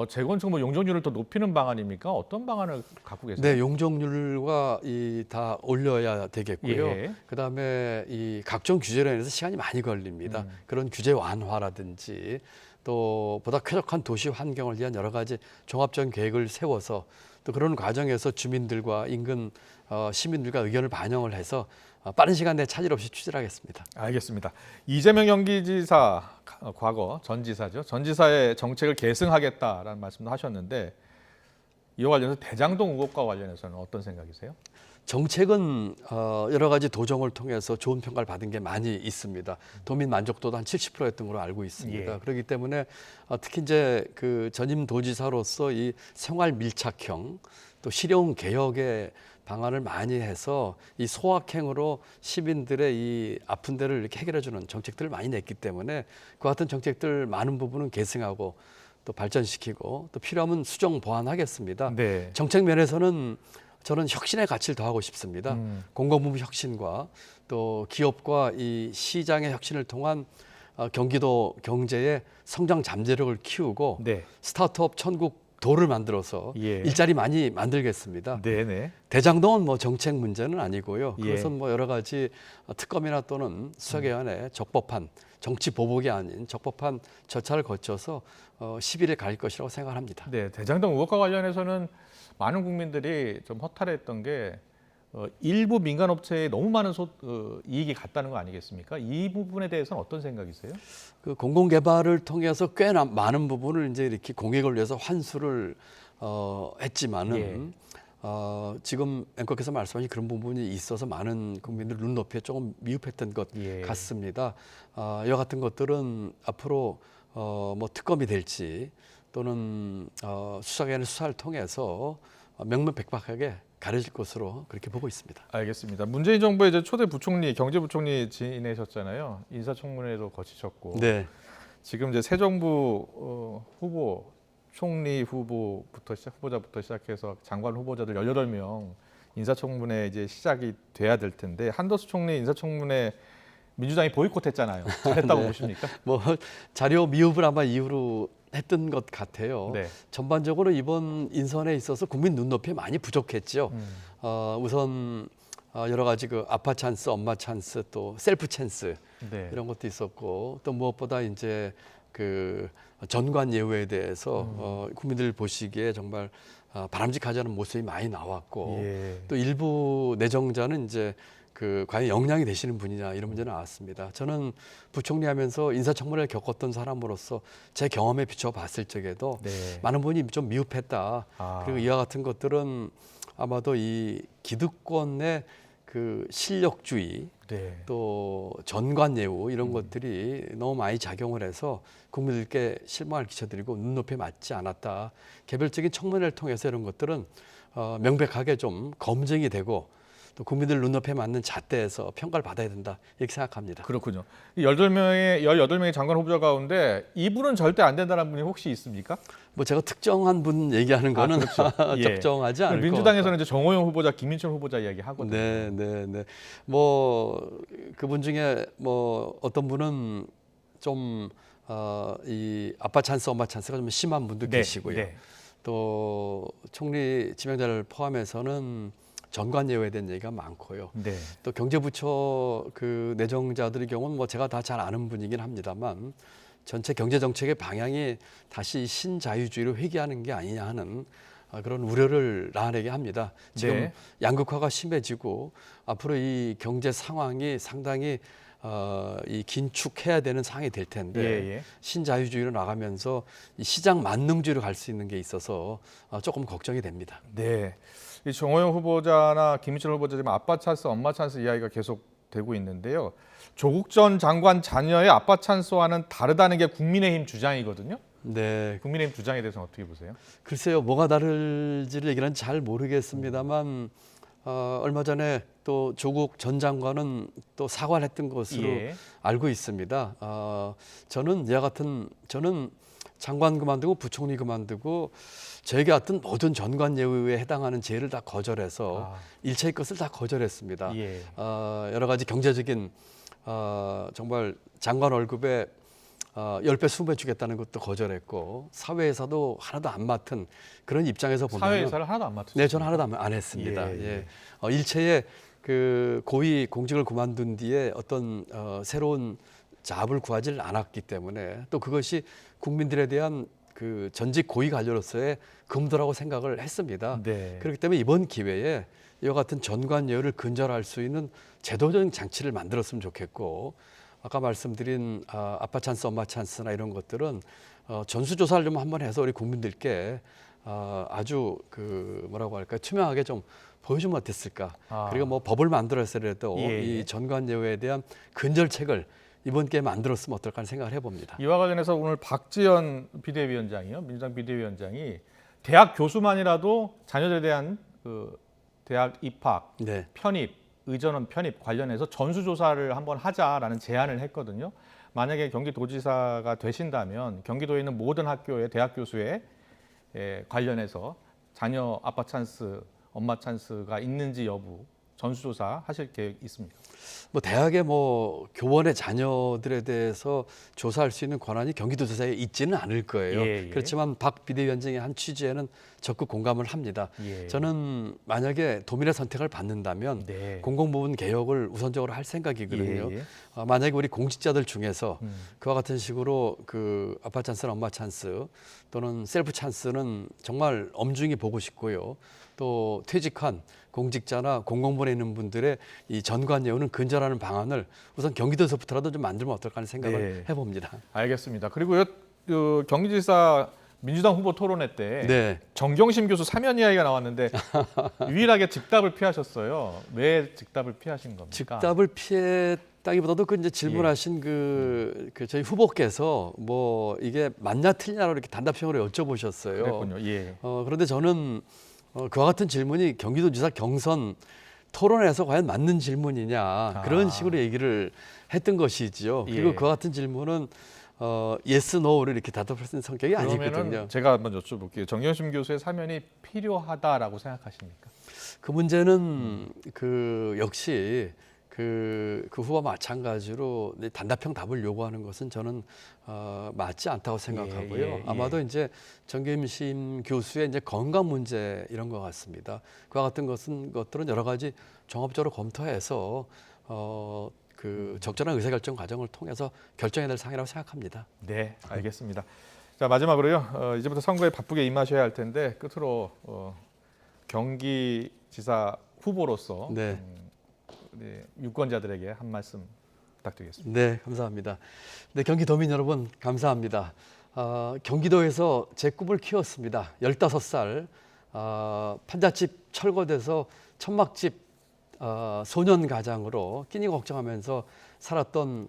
재건축 뭐 용적률을 더 높이는 방안입니까? 어떤 방안을 갖고 계세요? 네, 용적률과 다 올려야 되겠고요. 예. 그다음에 이 각종 규제로 인해서 시간이 많이 걸립니다. 그런 규제 완화라든지 또 보다 쾌적한 도시 환경을 위한 여러 가지 종합적인 계획을 세워서 또 그런 과정에서 주민들과 인근 시민들과 의견을 반영을 해서 빠른 시간 내에 차질 없이 추진을 하겠습니다. 알겠습니다. 이재명 경기지사 과거 전 지사죠. 전 지사의 정책을 계승하겠다라는 말씀도 하셨는데 이와 관련해서 대장동 의혹과 관련해서는 어떤 생각이세요? 정책은 여러 가지 도정을 통해서 좋은 평가를 받은 게 많이 있습니다. 도민 만족도도 한 70%였던 걸로 알고 있습니다. 예. 그렇기 때문에 특히 이제 그 전임 도지사로서 이 생활 밀착형 또 실용 개혁의 방안을 많이 해서 이 소확행으로 시민들의 이 아픈 데를 이렇게 해결해주는 정책들을 많이 냈기 때문에 그 같은 정책들 많은 부분은 계승하고 또 발전시키고 또 필요하면 수정 보완하겠습니다. 네. 정책 면에서는 저는 혁신의 가치를 더하고 싶습니다. 공공부문 혁신과 또 기업과 이 시장의 혁신을 통한 경기도 경제의 성장 잠재력을 키우고 네. 스타트업 천국 도를 만들어서 예. 일자리 많이 만들겠습니다. 네네. 대장동은 뭐 정책 문제는 아니고요. 예. 그것은 뭐 여러 가지 특검이나 또는 수사기관의 적법한 정치 보복이 아닌 적법한 절차를 거쳐서 시비를 가릴 것이라고 생각합니다. 네, 대장동 의혹과 관련해서는 많은 국민들이 좀 허탈했던 게 일부 민간 업체에 너무 많은 이익이 갔다는 거 아니겠습니까? 이 부분에 대해서는 어떤 생각이세요? 그 공공 개발을 통해서 꽤 많은 부분을 이제 이렇게 공익을 위해서 환수를 했지만은 지금 앵커께서 말씀하신 그런 부분이 있어서 많은 국민들 눈높이에 조금 미흡했던 것 같습니다. 이와 같은 것들은 앞으로 뭐 특검이 될지 또는 수사기관의 수사를 통해서 명명백백하게 가려질 것으로 그렇게 보고 있습니다. 알겠습니다. 문재인 정부의 이제 초대 부총리, 경제부총리 지내셨잖아요. 인사청문회도 거치셨고, 네. 지금 이제 새 정부 후보, 총리 후보자부터 시작해서 장관 후보자들 18명 인사청문회 이제 시작이 돼야 될 텐데 한덕수 총리 인사청문회 민주당이 보이콧했잖아요. 잘했다고 네. 보십니까? 뭐 자료 미흡을 아마 이유로 했던 것 같아요. 네. 전반적으로 이번 인선에 있어서 국민 눈높이에 많이 부족했죠. 우선 여러 가지 그 아빠 찬스, 엄마 찬스, 또 셀프 찬스 네. 이런 것도 있었고 또 무엇보다 이제 그 전관 예우에 대해서 국민들 보시기에 정말 바람직하지 않은 모습이 많이 나왔고 예. 또 일부 내정자는 이제 그 과연 역량이 되시는 분이냐 이런 문제 나왔습니다. 저는 부총리하면서 인사청문회를 겪었던 사람으로서 제 경험에 비춰봤을 적에도 네. 많은 분이 좀 미흡했다. 그리고 이와 같은 것들은 아마도 이 기득권의 그 실력주의 네. 또 전관예우 이런 것들이 너무 많이 작용을 해서 국민들께 실망을 끼쳐드리고 눈높이에 맞지 않았다. 개별적인 청문회를 통해서 이런 것들은 명백하게 좀 검증이 되고 또 국민들 눈높이에 맞는 잣대에서 평가를 받아야 된다 이렇게 생각합니다. 그렇군요. 18명의 장관 후보자 가운데 이분은 절대 안 된다는 분이 혹시 있습니까? 뭐 제가 특정한 분 얘기하는 거는 그렇죠. 예. 적정하지 않을 것 민주당에서는 이제 정호영 후보자, 김민철 후보자 이야기 하거든요. 네. 뭐 그분 중에 뭐 어떤 분은 좀 이 아빠 찬스, 엄마 찬스가 좀 심한 분도 네, 계시고요. 네. 또 총리 지명자를 포함해서는 전관 예우에 대한 얘기가 많고요. 네. 또 경제부처 그 내정자들의 경우는 뭐 제가 다 잘 아는 분이긴 합니다만 전체 경제 정책의 방향이 다시 신자유주의로 회귀하는 게 아니냐 하는 그런 우려를 나타내게 합니다. 지금 네. 양극화가 심해지고 앞으로 이 경제 상황이 상당히 이 긴축해야 되는 상황이 될 텐데 신자유주의로 나가면서 이 시장 만능주의로 갈 수 있는 게 있어서 조금 걱정이 됩니다. 네. 이 정호영 후보자나 김민철 후보자 지금 아빠 찬스, 엄마 찬스 이야기가 계속 되고 있는데요. 조국 전 장관 자녀의 아빠 찬스와는 다르다는 게 국민의힘 주장이거든요. 네. 국민의힘 주장에 대해서는 어떻게 보세요? 글쎄요, 뭐가 다를지를 얘기는 잘 모르겠습니다만 얼마 전에 또 조국 전 장관은 또 사과를 했던 것으로 예. 알고 있습니다. 저는 저는 장관 그만두고 부총리 그만두고 저에게 왔던 모든 전관 예우에 해당하는 제의를 다 거절해서 일체의 것을 다 거절했습니다. 예. 여러 가지 경제적인 정말 장관 월급에 10배, 20배 주겠다는 것도 거절했고 사회에서도 하나도 안 맡은 그런 입장에서 보면 사회에서를 하나도 안 맡으셨어요? 네, 저는 하나도 안 했습니다. 예. 일체의 그 고위 공직을 그만둔 뒤에 어떤 새로운 잡을 구하지 않았기 때문에 또 그것이 국민들에 대한 그 전직 고위 관료로서의 금도라고 생각을 했습니다. 네. 그렇기 때문에 이번 기회에 이와 같은 전관 예우를 근절할 수 있는 제도적인 장치를 만들었으면 좋겠고 아까 말씀드린 아빠 찬스, 엄마 찬스나 이런 것들은 전수조사를 좀 한번 해서 우리 국민들께 아주 그 뭐라고 할까요? 투명하게 좀 보여주면 어땠을까? 그리고 뭐 법을 만들었어도 이 전관 예우에 대한 근절책을 이번 기회에 만들었으면 어떨까 하는 생각을 해봅니다. 이와 관련해서 오늘 박지원 비대위원장이요, 민주당 비대위원장이 대학 교수만이라도 자녀들에 대한 그 대학 입학, 네. 편입, 의전원 편입 관련해서 전수조사를 한번 하자라는 제안을 했거든요. 만약에 경기도지사가 되신다면 경기도에 있는 모든 학교의 대학 교수에 관련해서 자녀 아빠 찬스, 엄마 찬스가 있는지 여부 전수조사 하실 계획 있습니까? 뭐 대학의 뭐 교원의 자녀들에 대해서 조사할 수 있는 권한이 경기도지사에 있지는 않을 거예요. 그렇지만 박 비대위원장의 한 취지에는 적극 공감을 합니다. 저는 만약에 도민의 선택을 받는다면 공공부문 개혁을 우선적으로 할 생각이거든요. 만약에 우리 공직자들 중에서 그와 같은 식으로 그 아빠 찬스나 엄마 찬스 또는 셀프 찬스는 정말 엄중히 보고 싶고요. 또 퇴직한 공직자나 공공부문에 있는 분들의 이 전관 예우는 근절하는 방안을 우선 경기도에서부터라도 좀 만들면 어떨까 하는 생각을 해봅니다. 알겠습니다. 그리고요, 그 경기지사 민주당 후보 토론회 때 정경심 교수 사면 이야기가 나왔는데 유일하게 즉답을 피하셨어요. 왜 즉답을 피하신 겁니까? 즉답을 피했다기보다도 그 이제 질문하신 그 저희 후보께서 뭐 이게 맞냐 틀리냐로 이렇게 단답형으로 여쭤보셨어요. 그랬군요. 그런데 저는 그와 같은 질문이 경기도지사 경선 토론에서 과연 맞는 질문이냐 그런 식으로 얘기를 했던 것이지요. 그리고 그와 같은 질문은 yes, no를 이렇게 대답할 수 있는 성격이 아니거든요. 제가 한번 여쭤볼게요. 정경심 교수의 사면이 필요하다라고 생각하십니까? 그 문제는 그 역시 그 후보와 마찬가지로 단답형 답을 요구하는 것은 저는 맞지 않다고 생각하고요. 아마도 이제 정경심 교수의 이제 건강 문제 이런 것 같습니다. 그와 같은 것들은 여러 가지 종합적으로 검토해서 그 적절한 의사결정 과정을 통해서 결정해야 될 사항이라고 생각합니다. 네, 알겠습니다. 자, 마지막으로요. 이제부터 선거에 바쁘게 임하셔야 할 텐데 끝으로 경기지사 후보로서 유권자들에게 한 말씀 부탁드리겠습니다. 네, 감사합니다. 네, 경기도민 여러분 감사합니다. 경기도에서 제 꿈을 키웠습니다. 15살 판잣집 철거돼서 천막집 소년 가장으로 끼니 걱정하면서 살았던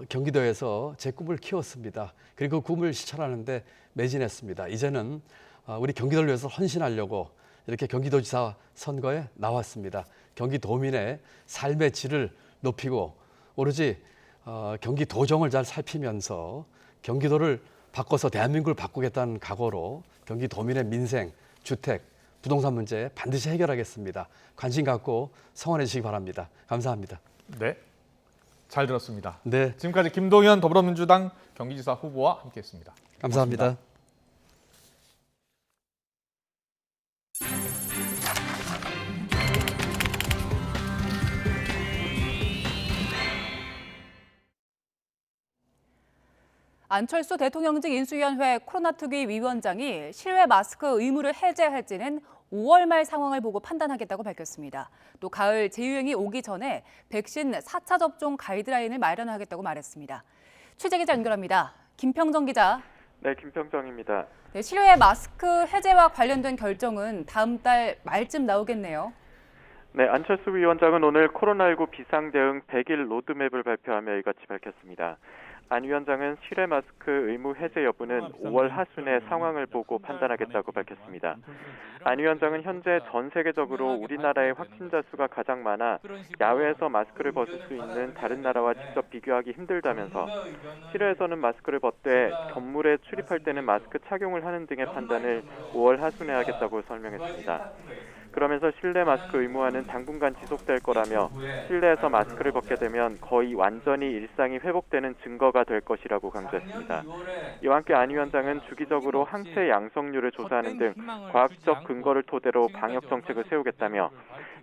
경기도에서 제 꿈을 키웠습니다. 그리고 그 꿈을 실천하는데 매진했습니다. 이제는 우리 경기도를 위해서 헌신하려고 이렇게 경기도지사 선거에 나왔습니다. 경기도민의 삶의 질을 높이고 오로지 경기도정을 잘 살피면서 경기도를 바꿔서 대한민국을 바꾸겠다는 각오로 경기도민의 민생, 주택, 부동산 문제 반드시 해결하겠습니다. 관심 갖고 성원해 주시기 바랍니다. 감사합니다. 네, 잘 들었습니다. 네, 지금까지 김동연 더불어민주당 경기지사 후보와 함께했습니다. 감사합니다. 고맙습니다. 안철수 대통령직 인수위원회 코로나 특위 위원장이 실외 마스크 의무를 해제할지는 5월 말 상황을 보고 판단하겠다고 밝혔습니다. 또 가을 재유행이 오기 전에 백신 4차 접종 가이드라인을 마련하겠다고 말했습니다. 취재 기자 연결합니다. 김평정 기자. 네, 김평정입니다. 네, 실외 마스크 해제와 관련된 결정은 다음 달 말쯤 나오겠네요. 네, 안철수 위원장은 오늘 코로나19 비상대응 100일 로드맵을 발표하며 이같이 밝혔습니다. 안 위원장은 실외 마스크 의무 해제 여부는 5월 하순에 상황을 보고 판단하겠다고 밝혔습니다. 안 위원장은 현재 전 세계적으로 우리나라의 확진자 수가 가장 많아 야외에서 마스크를 벗을 수 있는 다른 나라와 직접 비교하기 힘들다면서 실외에서는 마스크를 벗되 건물에 출입할 때는 마스크 착용을 하는 등의 판단을 5월 하순에 하겠다고 설명했습니다. 그러면서 실내 마스크 의무화는 당분간 지속될 거라며 실내에서 마스크를 벗게 되면 거의 완전히 일상이 회복되는 증거가 될 것이라고 강조했습니다. 이와 함께 안 위원장은 주기적으로 항체 양성률을 조사하는 등 과학적 근거를 토대로 방역 정책을 세우겠다며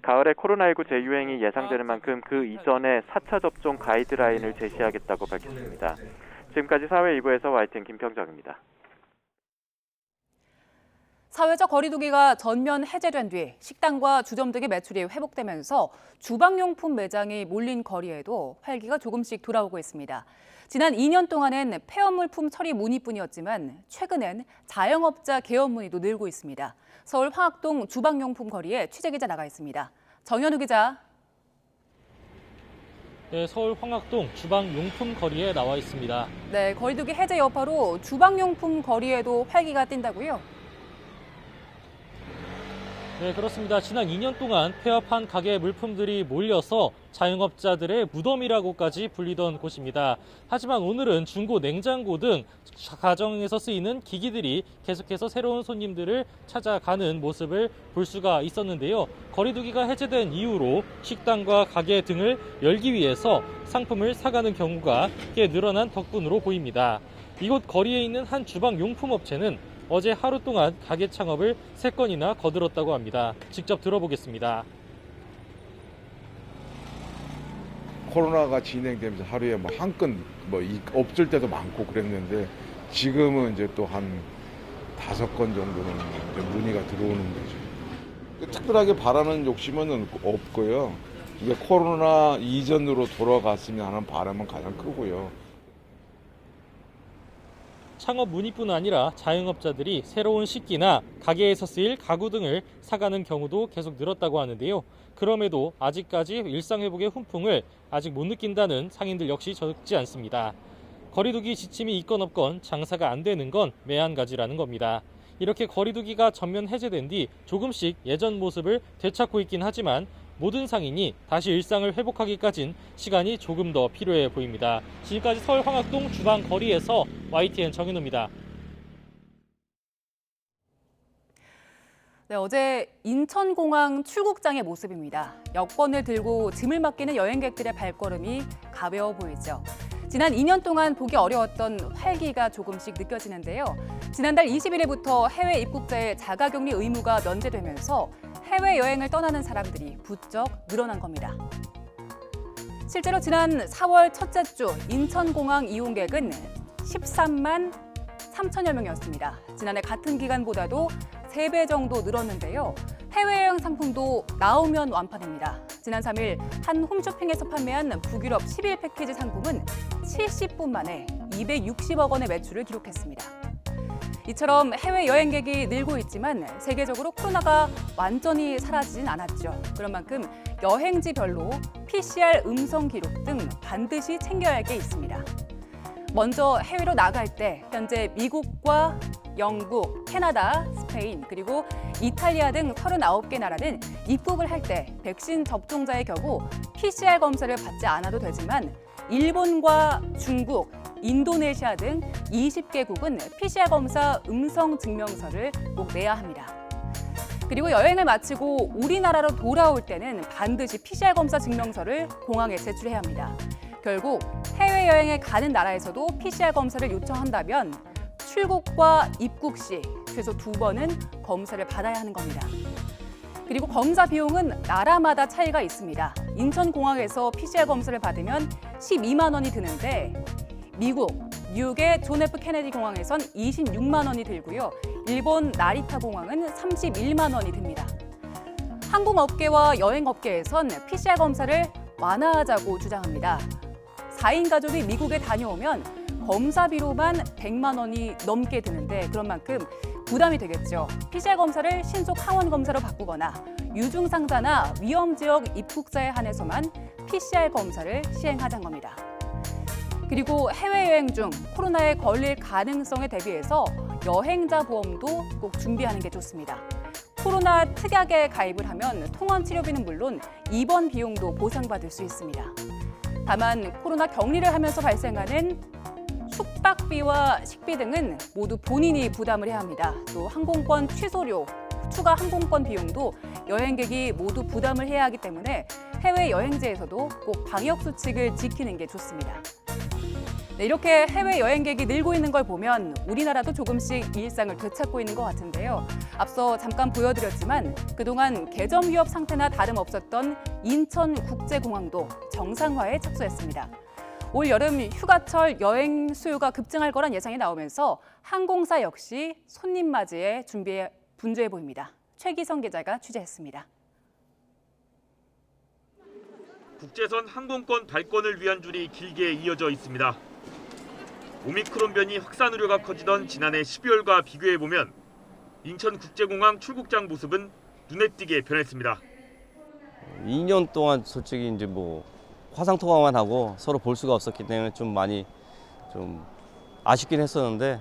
가을에 코로나19 재유행이 예상되는 만큼 그 이전에 4차 접종 가이드라인을 제시하겠다고 밝혔습니다. 지금까지 사회 2부에서 YTN 김평정입니다. 사회적 거리두기가 전면 해제된 뒤 식당과 주점 등의 매출이 회복되면서 주방용품 매장이 몰린 거리에도 활기가 조금씩 돌아오고 있습니다. 지난 2년 동안엔 폐업물품 처리 문의뿐이었지만 최근엔 자영업자 개업 문의도 늘고 있습니다. 서울 황학동 주방용품 거리에 취재기자 나가 있습니다. 정현우 기자. 네, 서울 황학동 주방용품 거리에 나와 있습니다. 네, 거리두기 해제 여파로 주방용품 거리에도 활기가 뛴다고요? 네, 그렇습니다. 지난 2년 동안 폐업한 가게 물품들이 몰려서 자영업자들의 무덤이라고까지 불리던 곳입니다. 하지만 오늘은 중고, 냉장고 등 가정에서 쓰이는 기기들이 계속해서 새로운 손님들을 찾아가는 모습을 볼 수가 있었는데요. 거리두기가 해제된 이후로 식당과 가게 등을 열기 위해서 상품을 사가는 경우가 꽤 늘어난 덕분으로 보입니다. 이곳 거리에 있는 한 주방용품 업체는 어제 하루 동안 가게 창업을 3건이나 거들었다고 합니다. 직접 들어보겠습니다. 코로나가 진행되면서 하루에 뭐 한 건 없을 때도 많고 그랬는데 지금은 이제 또 한 5건 정도는 이제 문의가 들어오는 거죠. 특별하게 바라는 욕심은 없고요. 이게 코로나 이전으로 돌아갔으면 하는 바람은 가장 크고요. 창업 문의뿐 아니라 자영업자들이 새로운 식기나 가게에서 쓰일 가구 등을 사가는 경우도 계속 늘었다고 하는데요. 그럼에도 아직까지 일상회복의 훈풍을 아직 못 느낀다는 상인들 역시 적지 않습니다. 거리두기 지침이 있건 없건 장사가 안 되는 건 매한가지라는 겁니다. 이렇게 거리두기가 전면 해제된 뒤 조금씩 예전 모습을 되찾고 있긴 하지만 모든 상인이 다시 일상을 회복하기까진 시간이 조금 더 필요해 보입니다. 지금까지 서울 황학동 주방 거리에서 YTN 정현우입니다. 네, 어제 인천공항 출국장의 모습입니다. 여권을 들고 짐을 맡기는 여행객들의 발걸음이 가벼워 보이죠. 지난 2년 동안 보기 어려웠던 활기가 조금씩 느껴지는데요. 지난달 21일부터 해외 입국자의 자가격리 의무가 면제되면서 해외여행을 떠나는 사람들이 부쩍 늘어난 겁니다. 실제로 지난 4월 첫째 주 인천공항 이용객은 13만 3천여 명이었습니다. 지난해 같은 기간보다도 3배 정도 늘었는데요. 해외여행 상품도 나오면 완판입니다. 지난 3일 한 홈쇼핑에서 판매한 북유럽 10일 패키지 상품은 70분 만에 260억 원의 매출을 기록했습니다. 이처럼 해외 여행객이 늘고 있지만 세계적으로 코로나가 완전히 사라지진 않았죠. 그런 만큼 여행지별로 PCR 음성 기록 등 반드시 챙겨야 할 게 있습니다. 먼저 해외로 나갈 때 현재 미국과 영국, 캐나다, 스페인, 그리고 이탈리아 등 39개 나라는 입국을 할 때 백신 접종자의 경우 PCR 검사를 받지 않아도 되지만 일본과 중국, 인도네시아 등 20개국은 PCR 검사 음성 증명서를 꼭 내야 합니다. 그리고 여행을 마치고 우리나라로 돌아올 때는 반드시 PCR 검사 증명서를 공항에 제출해야 합니다. 결국 해외여행에 가는 나라에서도 PCR 검사를 요청한다면 출국과 입국 시 최소 2번은 검사를 받아야 하는 겁니다. 그리고 검사 비용은 나라마다 차이가 있습니다. 인천공항에서 PCR 검사를 받으면 12만 원이 드는데 미국, 뉴욕의 존 F 케네디 공항에선 26만 원이 들고요. 일본 나리타 공항은 31만 원이 듭니다. 항공업계와 여행업계에선 PCR 검사를 완화하자고 주장합니다. 4인 가족이 미국에 다녀오면 검사비로만 100만 원이 넘게 드는데 그런 만큼 부담이 되겠죠. PCR 검사를 신속 항원 검사로 바꾸거나 유증상자나 위험 지역 입국자에 한해서만 PCR 검사를 시행하자는 겁니다. 그리고 해외여행 중 코로나에 걸릴 가능성에 대비해서 여행자 보험도 꼭 준비하는 게 좋습니다. 코로나 특약에 가입을 하면 통원 치료비는 물론 입원 비용도 보상받을 수 있습니다. 다만 코로나 격리를 하면서 발생하는 숙박비와 식비 등은 모두 본인이 부담을 해야 합니다. 또 항공권 취소료, 추가 항공권 비용도 여행객이 모두 부담을 해야 하기 때문에 해외 여행지에서도 꼭 방역 수칙을 지키는 게 좋습니다. 네, 이렇게 해외 여행객이 늘고 있는 걸 보면 우리나라도 조금씩 일상을 되찾고 있는 것 같은데요. 앞서 잠깐 보여드렸지만 그동안 개점 위협 상태나 다름없었던 인천국제공항도 정상화에 착수했습니다. 올 여름 휴가철 여행 수요가 급증할 거란 예상이 나오면서 항공사 역시 손님 맞이에 준비에 분주해 보입니다. 최기성 기자가 취재했습니다. 국제선 항공권 발권을 위한 줄이 길게 이어져 있습니다. 오미크론 변이 확산 우려가 커지던 지난해 12월과 비교해보면 인천국제공항 출국장 모습은 눈에 띄게 변했습니다. 2년 동안 솔직히 이제 화상 통화만 하고 서로 볼 수가 없었기 때문에 좀 많이 좀 아쉽긴 했었는데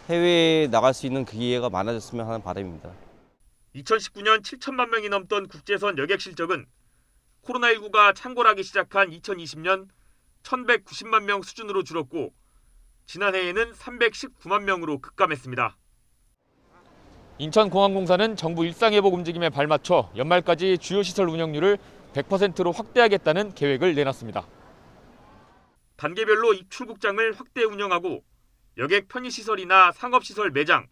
해외에 나갈 수 있는 기회가 많아졌으면 하는 바람입니다. 2019년 7천만 명이 넘던 국제선 여객 실적은 코로나19가 창궐하기 시작한 2020년 1,190만 명 수준으로 줄었고 지난해에는 319만 명으로 급감했습니다. 인천공항공사는 정부 일상회복 움직임에 발맞춰 연말까지 주요 시설 운영률을 100%로 확대하겠다는 계획을 내놨습니다. 단계별로 입출국장을 확대 운영하고 여객 편의시설이나 상업시설 매장,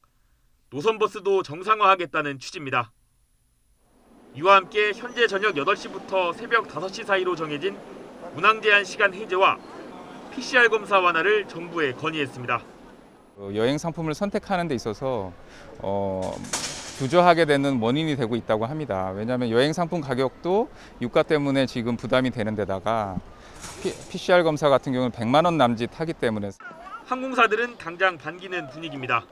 노선버스도 정상화하겠다는 취지입니다. 이와 함께 현재 저녁 8시부터 새벽 5시 사이로 정해진 운항 제한 시간 해제와 PCR 검사 완화를 정부에 건의했습니다. 여행 상품을 선택하는 데 있어서 주저하게 되는 원인이 되고 있다고 합니다. 왜냐하면 여행 상품 가격도 유가 때문에 지금 부담이 되는 데다가 PCR 검사 같은 경우는 100만 원 남짓 하기 때문에 항공사들은 당장 반기는 분위기입니다.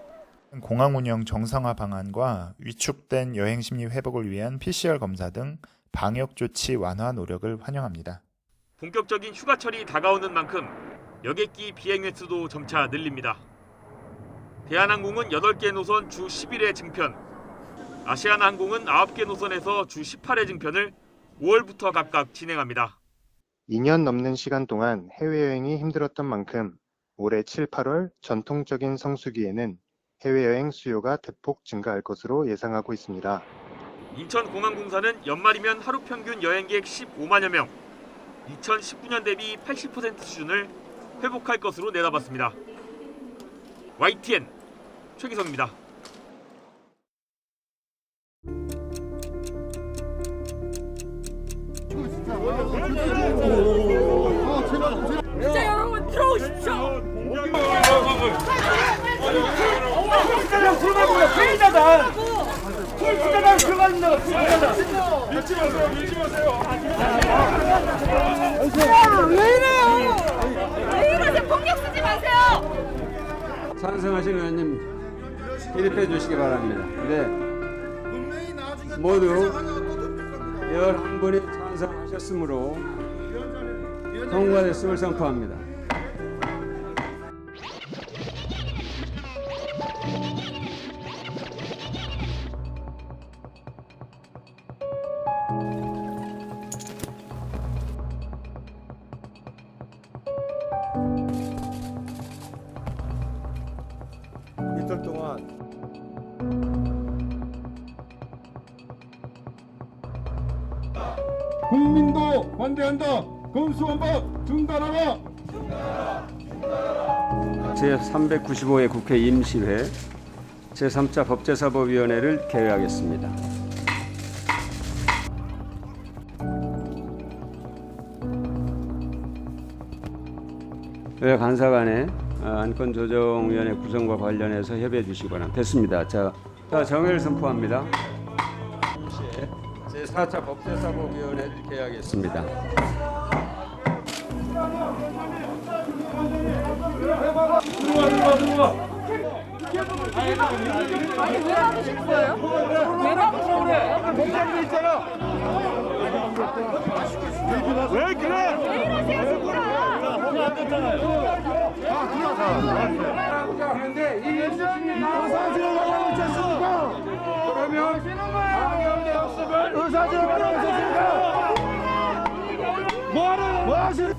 공항 운영 정상화 방안과 위축된 여행 심리 회복을 위한 PCR 검사 등 방역 조치 완화 노력을 환영합니다. 본격적인 휴가철이 다가오는 만큼 여객기 비행 횟수도 점차 늘립니다. 대한항공은 8개 노선 주 10일에 증편, 아시아나항공은 9개 노선에서 주 18회 증편을 5월부터 각각 진행합니다. 2년 넘는 시간 동안 해외여행이 힘들었던 만큼 올해 7, 8월 전통적인 성수기에는 해외여행 수요가 대폭 증가할 것으로 예상하고 있습니다. 인천공항공사는 연말이면 하루 평균 여행객 15만여 명, 2019년 대비 80% 수준을 회복할 것으로 내다봤습니다. YTN 최기성입니다. 진짜 여러분 들어오십시오. 왜 이래요? 왜 이러세요? 폭력 쓰지 마세요. 찬성하시는 의원님 기립해 주시기 바랍니다. 네, 모두 11분이 찬성하셨으므로 통과됐음을 선포합니다. 이틀 동안 국민도 반대한다. 검수완박 중단하라. 제395회 국회 임시회 제3차 법제사법위원회를 개회하겠습니다. 왜 간사간의 안건조정위원회 구성과 관련해서 협의해 주시기 바랍니다. 됐습니다. 자, 정회를 선포합니다. 제4차 법제사법위원회를 개회하겠습니다. 아니 왜 나오신 거예요? 왜 나오신 거예요? 왜 그래? 왜 이러세요 진짜? 안 됐잖아요. 그런데 이 의사진행하고 있었습니까? 그러면 방역의 역습을 의사진행하고 있었습니까? 뭐 하시는?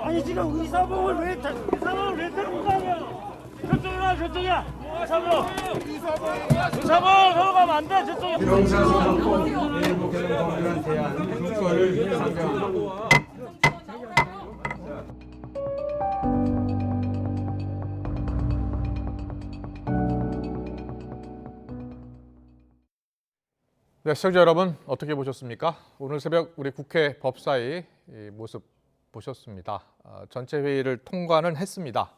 아니 지금 의사봉을 왜 들고 가냐? 저쪽이야 저쪽이야. 의사봉 들어가면 안 돼. 저쪽에. 병사소방법 일부 개정 법률안 대안 국거를 상정합니다. 네, 시청자 여러분 어떻게 보셨습니까? 오늘 새벽 우리 국회 법사위 모습 보셨습니다. 전체 회의를 통과는 했습니다.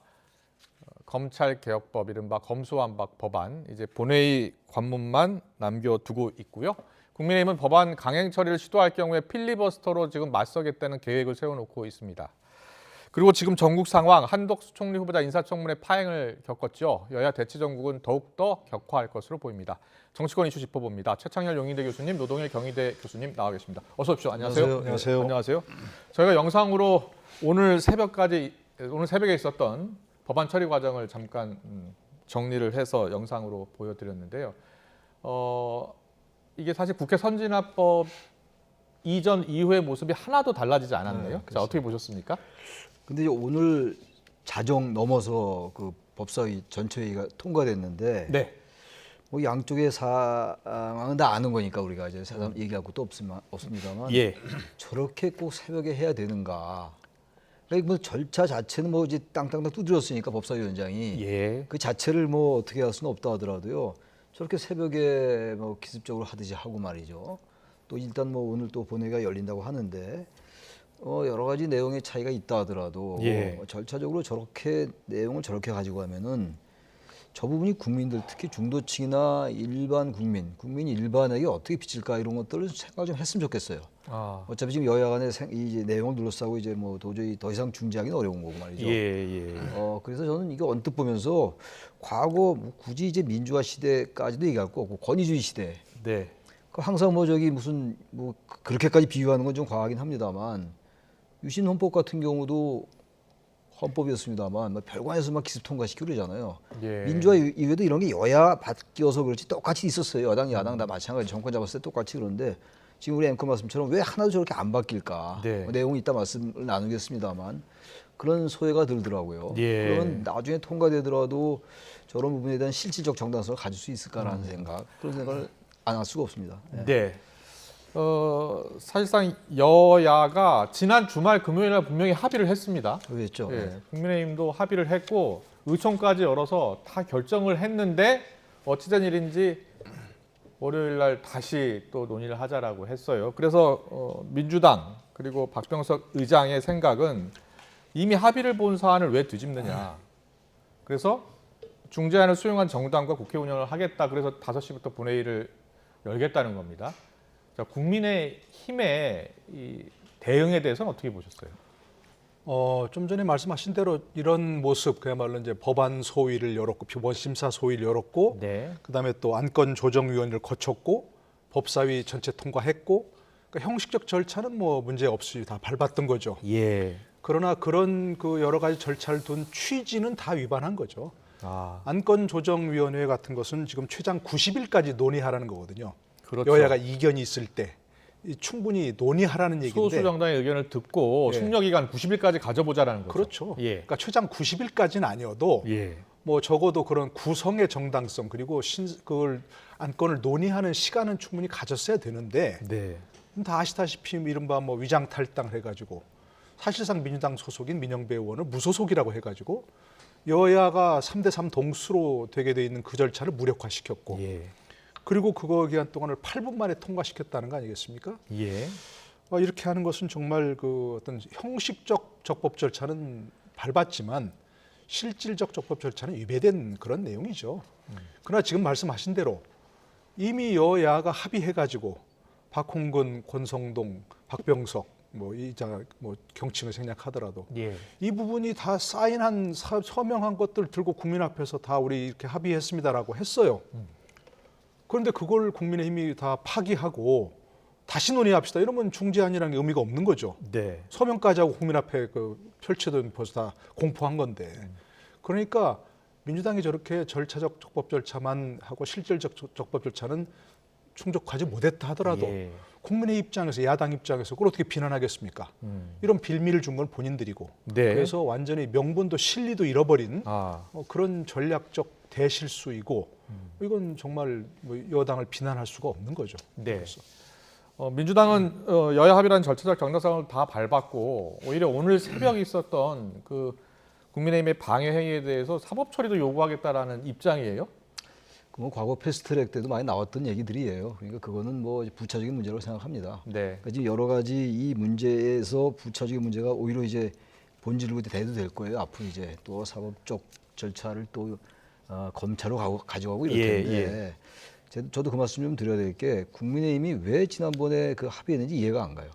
검찰개혁법 이른바 검수완박 법안 이제 본회의 관문만 남겨두고 있고요. 국민의힘은 법안 강행 처리를 시도할 경우에 필리버스터로 지금 맞서겠다는 계획을 세워놓고 있습니다. 그리고 지금 전국 상황 한덕수 총리 후보자 인사청문회 파행을 겪었죠. 여야 대치정국은 더욱더 격화할 것으로 보입니다. 정치권 이슈 짚어봅니다. 최창렬 용인대 교수님, 노동일 경희대 교수님 나와 계십니다. 어서 오십시오. 안녕하세요. 안녕하세요. 안녕하세요. 저희가 영상으로 오늘 새벽에 있었던 법안 처리 과정을 잠깐 정리를 해서 영상으로 보여드렸는데요. 이게 사실 국회 선진화법 이전 이후의 모습이 하나도 달라지지 않았네요. 자, 어떻게 보셨습니까? 근데 오늘 자정 넘어서 그 법사위 전체회의가 통과됐는데 네. 뭐 양쪽의 상황은 다 아는 거니까 우리가 이제 사람 얘기할 것도 없습니다만 예. 저렇게 꼭 새벽에 해야 되는가? 그러니까 뭐 절차 자체는 뭐 이제 땅땅땅 두드렸으니까 법사위원장이 예. 그 자체를 뭐 어떻게 할 수는 없다 하더라도요. 저렇게 새벽에 뭐 기습적으로 하듯이 하고 말이죠. 또 일단 뭐 오늘 또 본회의가 열린다고 하는데 여러 가지 내용의 차이가 있다 하더라도 예. 절차적으로 저렇게 내용을 저렇게 가지고 가면은 저 부분이 국민들 특히 중도층이나 일반 국민 일반에게 어떻게 비칠까 이런 것들을 생각 좀 했으면 좋겠어요. 어차피 지금 여야 간에 이 내용을 둘러싸고 이제 뭐 도저히 더 이상 중재하기는 어려운 거고 말이죠. 예. 그래서 저는 이거 언뜻 보면서 과거 굳이 이제 민주화 시대까지도 얘기할 거 없고 권위주의 시대. 네. 항상 뭐 저기 무슨 뭐 그렇게까지 비유하는 건 좀 과하긴 합니다만 유신 헌법 같은 경우도 헌법이었습니다만 별관에서 막 기습 통과시키고 그러잖아요. 예. 민주화 이후에도 이런 게 여야 바뀌어서 그렇지 똑같이 있었어요. 여당 야당 다 마찬가지 정권 잡았을 때 똑같이. 그런데 지금 우리 앵커 말씀처럼 왜 하나도 저렇게 안 바뀔까? 네. 내용이 이따 말씀을 나누겠습니다만 그런 소외가 들더라고요. 예. 그러면 나중에 통과되더라도 저런 부분에 대한 실질적 정당성을 가질 수 있을까라는 생각, 그런 생각을 안 할 수가 없습니다. 네. 사실상 여야가 지난 주말 금요일날 분명히 합의를 했습니다. 그렇죠. 예, 국민의힘도 합의를 했고 의총까지 열어서 다 결정을 했는데 어찌된 일인지 월요일날 다시 또 논의를 하자라고 했어요. 그래서 민주당 그리고 박병석 의장의 생각은 이미 합의를 본 사안을 왜 뒤집느냐. 그래서 중재안을 수용한 정당과 국회 운영을 하겠다. 그래서 5시부터 본회의를 열겠다는 겁니다. 자, 국민의힘의 이 대응에 대해서는 어떻게 보셨어요? 좀 전에 말씀하신 대로 이런 모습, 그야말로 이제 법안 소위를 열었고, 법원 심사 소위를 열었고, 네. 그다음에 또 안건 조정위원회를 거쳤고, 법사위 전체 통과했고, 그러니까 형식적 절차는 뭐 문제 없이 다 밟았던 거죠. 예. 그러나 그런 그 여러 가지 절차를 둔 취지는 다 위반한 거죠. 안건 조정위원회 같은 것은 지금 최장 90일까지 논의하라는 거거든요. 그렇죠. 여야가 이견이 있을 때 충분히 논의하라는 얘기인데 소수 정당의 의견을 듣고 예. 숙려기간 90일까지 가져보자라는 거죠. 그렇죠. 예. 그러니까 최장 90일까지는 아니어도 예. 뭐 적어도 그런 구성의 정당성 그리고 그걸 안건을 논의하는 시간은 충분히 가졌어야 되는데 네. 다 아시다시피 이른바 뭐 위장 탈당을 해가지고 사실상 민주당 소속인 민영배 의원을 무소속이라고 해가지고 여야가 3대3 동수로 되게 돼 있는 그 절차를 무력화시켰고 예. 그리고 그거 기간 동안을 8분 만에 통과시켰다는 거 아니겠습니까? 예. 이렇게 하는 것은 정말 그 어떤 형식적 적법 절차는 밟았지만 실질적 적법 절차는 위배된 그런 내용이죠. 그러나 지금 말씀하신 대로 이미 여야가 합의해가지고 박홍근, 권성동, 박병석 뭐 경칭을 생략하더라도 예. 이 부분이 다 사인한 서명한 것들 들고 국민 앞에서 다 우리 이렇게 합의했습니다라고 했어요. 그런데 그걸 국민의힘이 다 파기하고 다시 논의합시다. 이러면 중재안이라는 게 의미가 없는 거죠. 네. 서명까지 하고 국민 앞에 펼치던 벌써 다 공포한 건데. 그러니까 민주당이 저렇게 절차적 적법 절차만 하고 실질적 적법 절차는 충족하지 못했다 하더라도 국민의 입장에서 야당 입장에서 그걸 어떻게 비난하겠습니까? 이런 빌미를 준 건 본인들이고 네. 그래서 완전히 명분도 실리도 잃어버린 그런 전략적 대실수이고 이건 정말 뭐 여당을 비난할 수가 없는 거죠. 네. 민주당은 여야 합의라는 절차적 정당성을 다 밟았고 오히려 오늘 새벽에 있었던 그 국민의힘의 방해 행위에 대해서 사법 처리도 요구하겠다라는 입장이에요. 뭐 과거 패스트트랙 때도 많이 나왔던 얘기들이에요. 그러니까 그거는 뭐 부차적인 문제라고 생각합니다. 네. 그러니까 지금 여러 가지 이 문제에서 부차적인 문제가 오히려 이제 본질로 대도 될 거예요. 앞으로 이제 또 사법적 절차를 또 검찰로 가져가고 이럴 텐데 저도 그 말씀 좀 드려야 될 게 국민의힘이 왜 지난번에 그 합의했는지 이해가 안 가요.